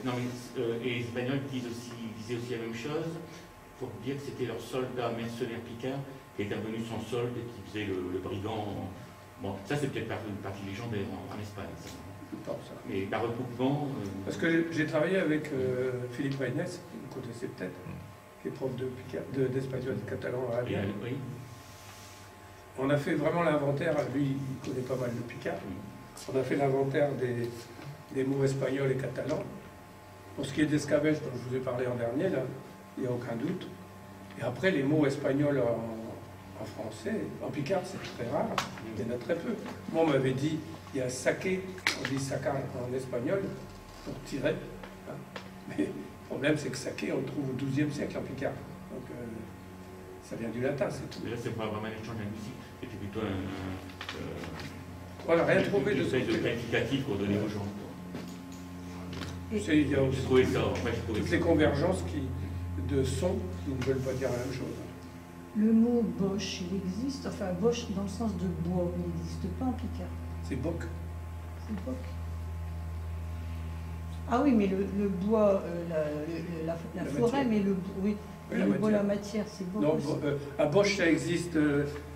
Non, mais et les Espagnols disaient aussi la même chose pour dire que c'était leur soldat mercenaire Picard qui était revenu sans solde et qui faisait le brigand. Bon, ça c'est peut-être une partie légendaire en Espagne. Ça. Je pense. Mais par recoupement. Parce que j'ai travaillé avec Philippe Reynès, vous le connaissez peut-être, qui est prof d'espagnol et catalan à Amiens. Oui. On a fait vraiment l'inventaire, lui il connaît pas mal le Picard. On a fait l'inventaire des mots espagnols et catalans. Pour ce qui est d'escabèche, dont je vous ai parlé en dernier, là, il n'y a aucun doute. Et après, les mots espagnols en français, en Picard, c'est très rare, il y en a très peu. Moi, on m'avait dit, il y a saké, on dit sacar en espagnol, pour tirer. Hein. Mais le problème, c'est que saké, on le trouve au XIIe siècle en Picard. Donc, ça vient du latin, c'est tout. Mais là, c'est pas vraiment un échange linguistique, c'était plutôt Voilà, rien trouvé de de qualificatif qu'on donnait aux gens. Il y a aussi J'ai trouvé ça, en fait, j'ai trouvé toutes ça. les convergences de sons qui ne veulent pas dire la même chose. Le mot boche, il existe, enfin boche dans le sens de bois, mais il n'existe pas en Picard. C'est boc. C'est boc. Ah oui, mais le bois, la forêt, matière. mais le oui, Oui, le la bois, matière. la matière, c'est boc. Non, aussi. à Bosch, ça existe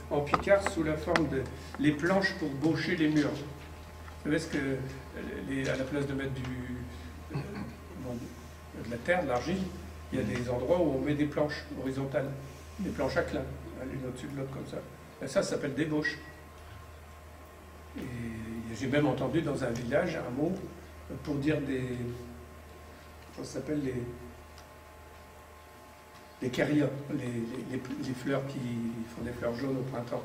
en Picard sous la forme de les planches pour baucher les murs. Vous savez ce que, à la place de mettre de la terre, de l'argile, il y a des endroits où on met des planches horizontales, des planches à clin, l'une au-dessus de l'autre comme ça. Et ça s'appelle des bauches. Et j'ai même entendu dans un village un mot pour dire ça s'appelle les carias, les fleurs qui font des fleurs jaunes au printemps.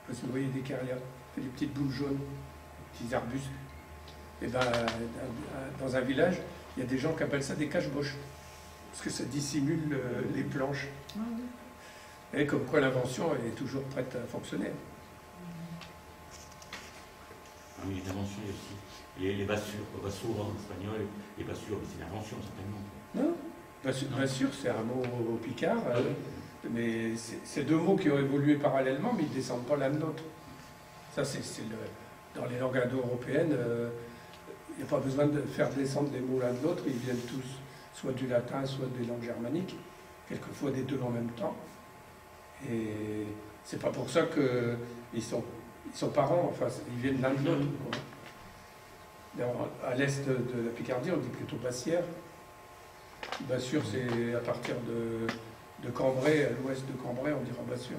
Je sais pas si vous voyez des carias, des petites boules jaunes, des petits arbustes. Et ben, dans un village, il y a des gens qui appellent ça des cache-boches, parce que ça dissimule les planches. Ah oui. Et comme quoi l'invention est toujours prête à fonctionner. Ah oui, les inventions aussi. Les bassures en espagnol, les bassures, c'est une invention certainement. Non, bassure, c'est un mot au picard, mais c'est deux mots qui ont évolué parallèlement, mais ils ne descendent pas l'un de l'autre. Ça, dans les langues indo-européennes, il n'y a pas besoin de faire descendre les mots l'un de l'autre, ils viennent tous soit du latin, soit des langues germaniques, quelquefois des deux en même temps. Et c'est pas pour ça qu'ils sont parents, enfin, ils viennent l'un de l'autre. À l'est de la Picardie, on dit plutôt Bassière. Bassure, c'est à partir de Cambrai, à l'ouest de Cambrai, on dira Bassure.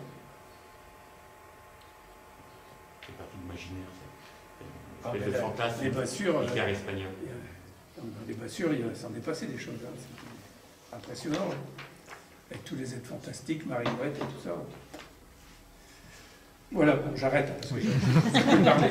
C'est partie de l'imaginaire, ça. Ah, Le fantasme les Bassures, Picard espagnol. dans les Bassures, il s'en est passé des choses. Hein. C'est impressionnant. Hein. Avec tous les êtres fantastiques, Marie-Ouette et tout ça. Voilà, bon, j'arrête. Parce que je peux parler.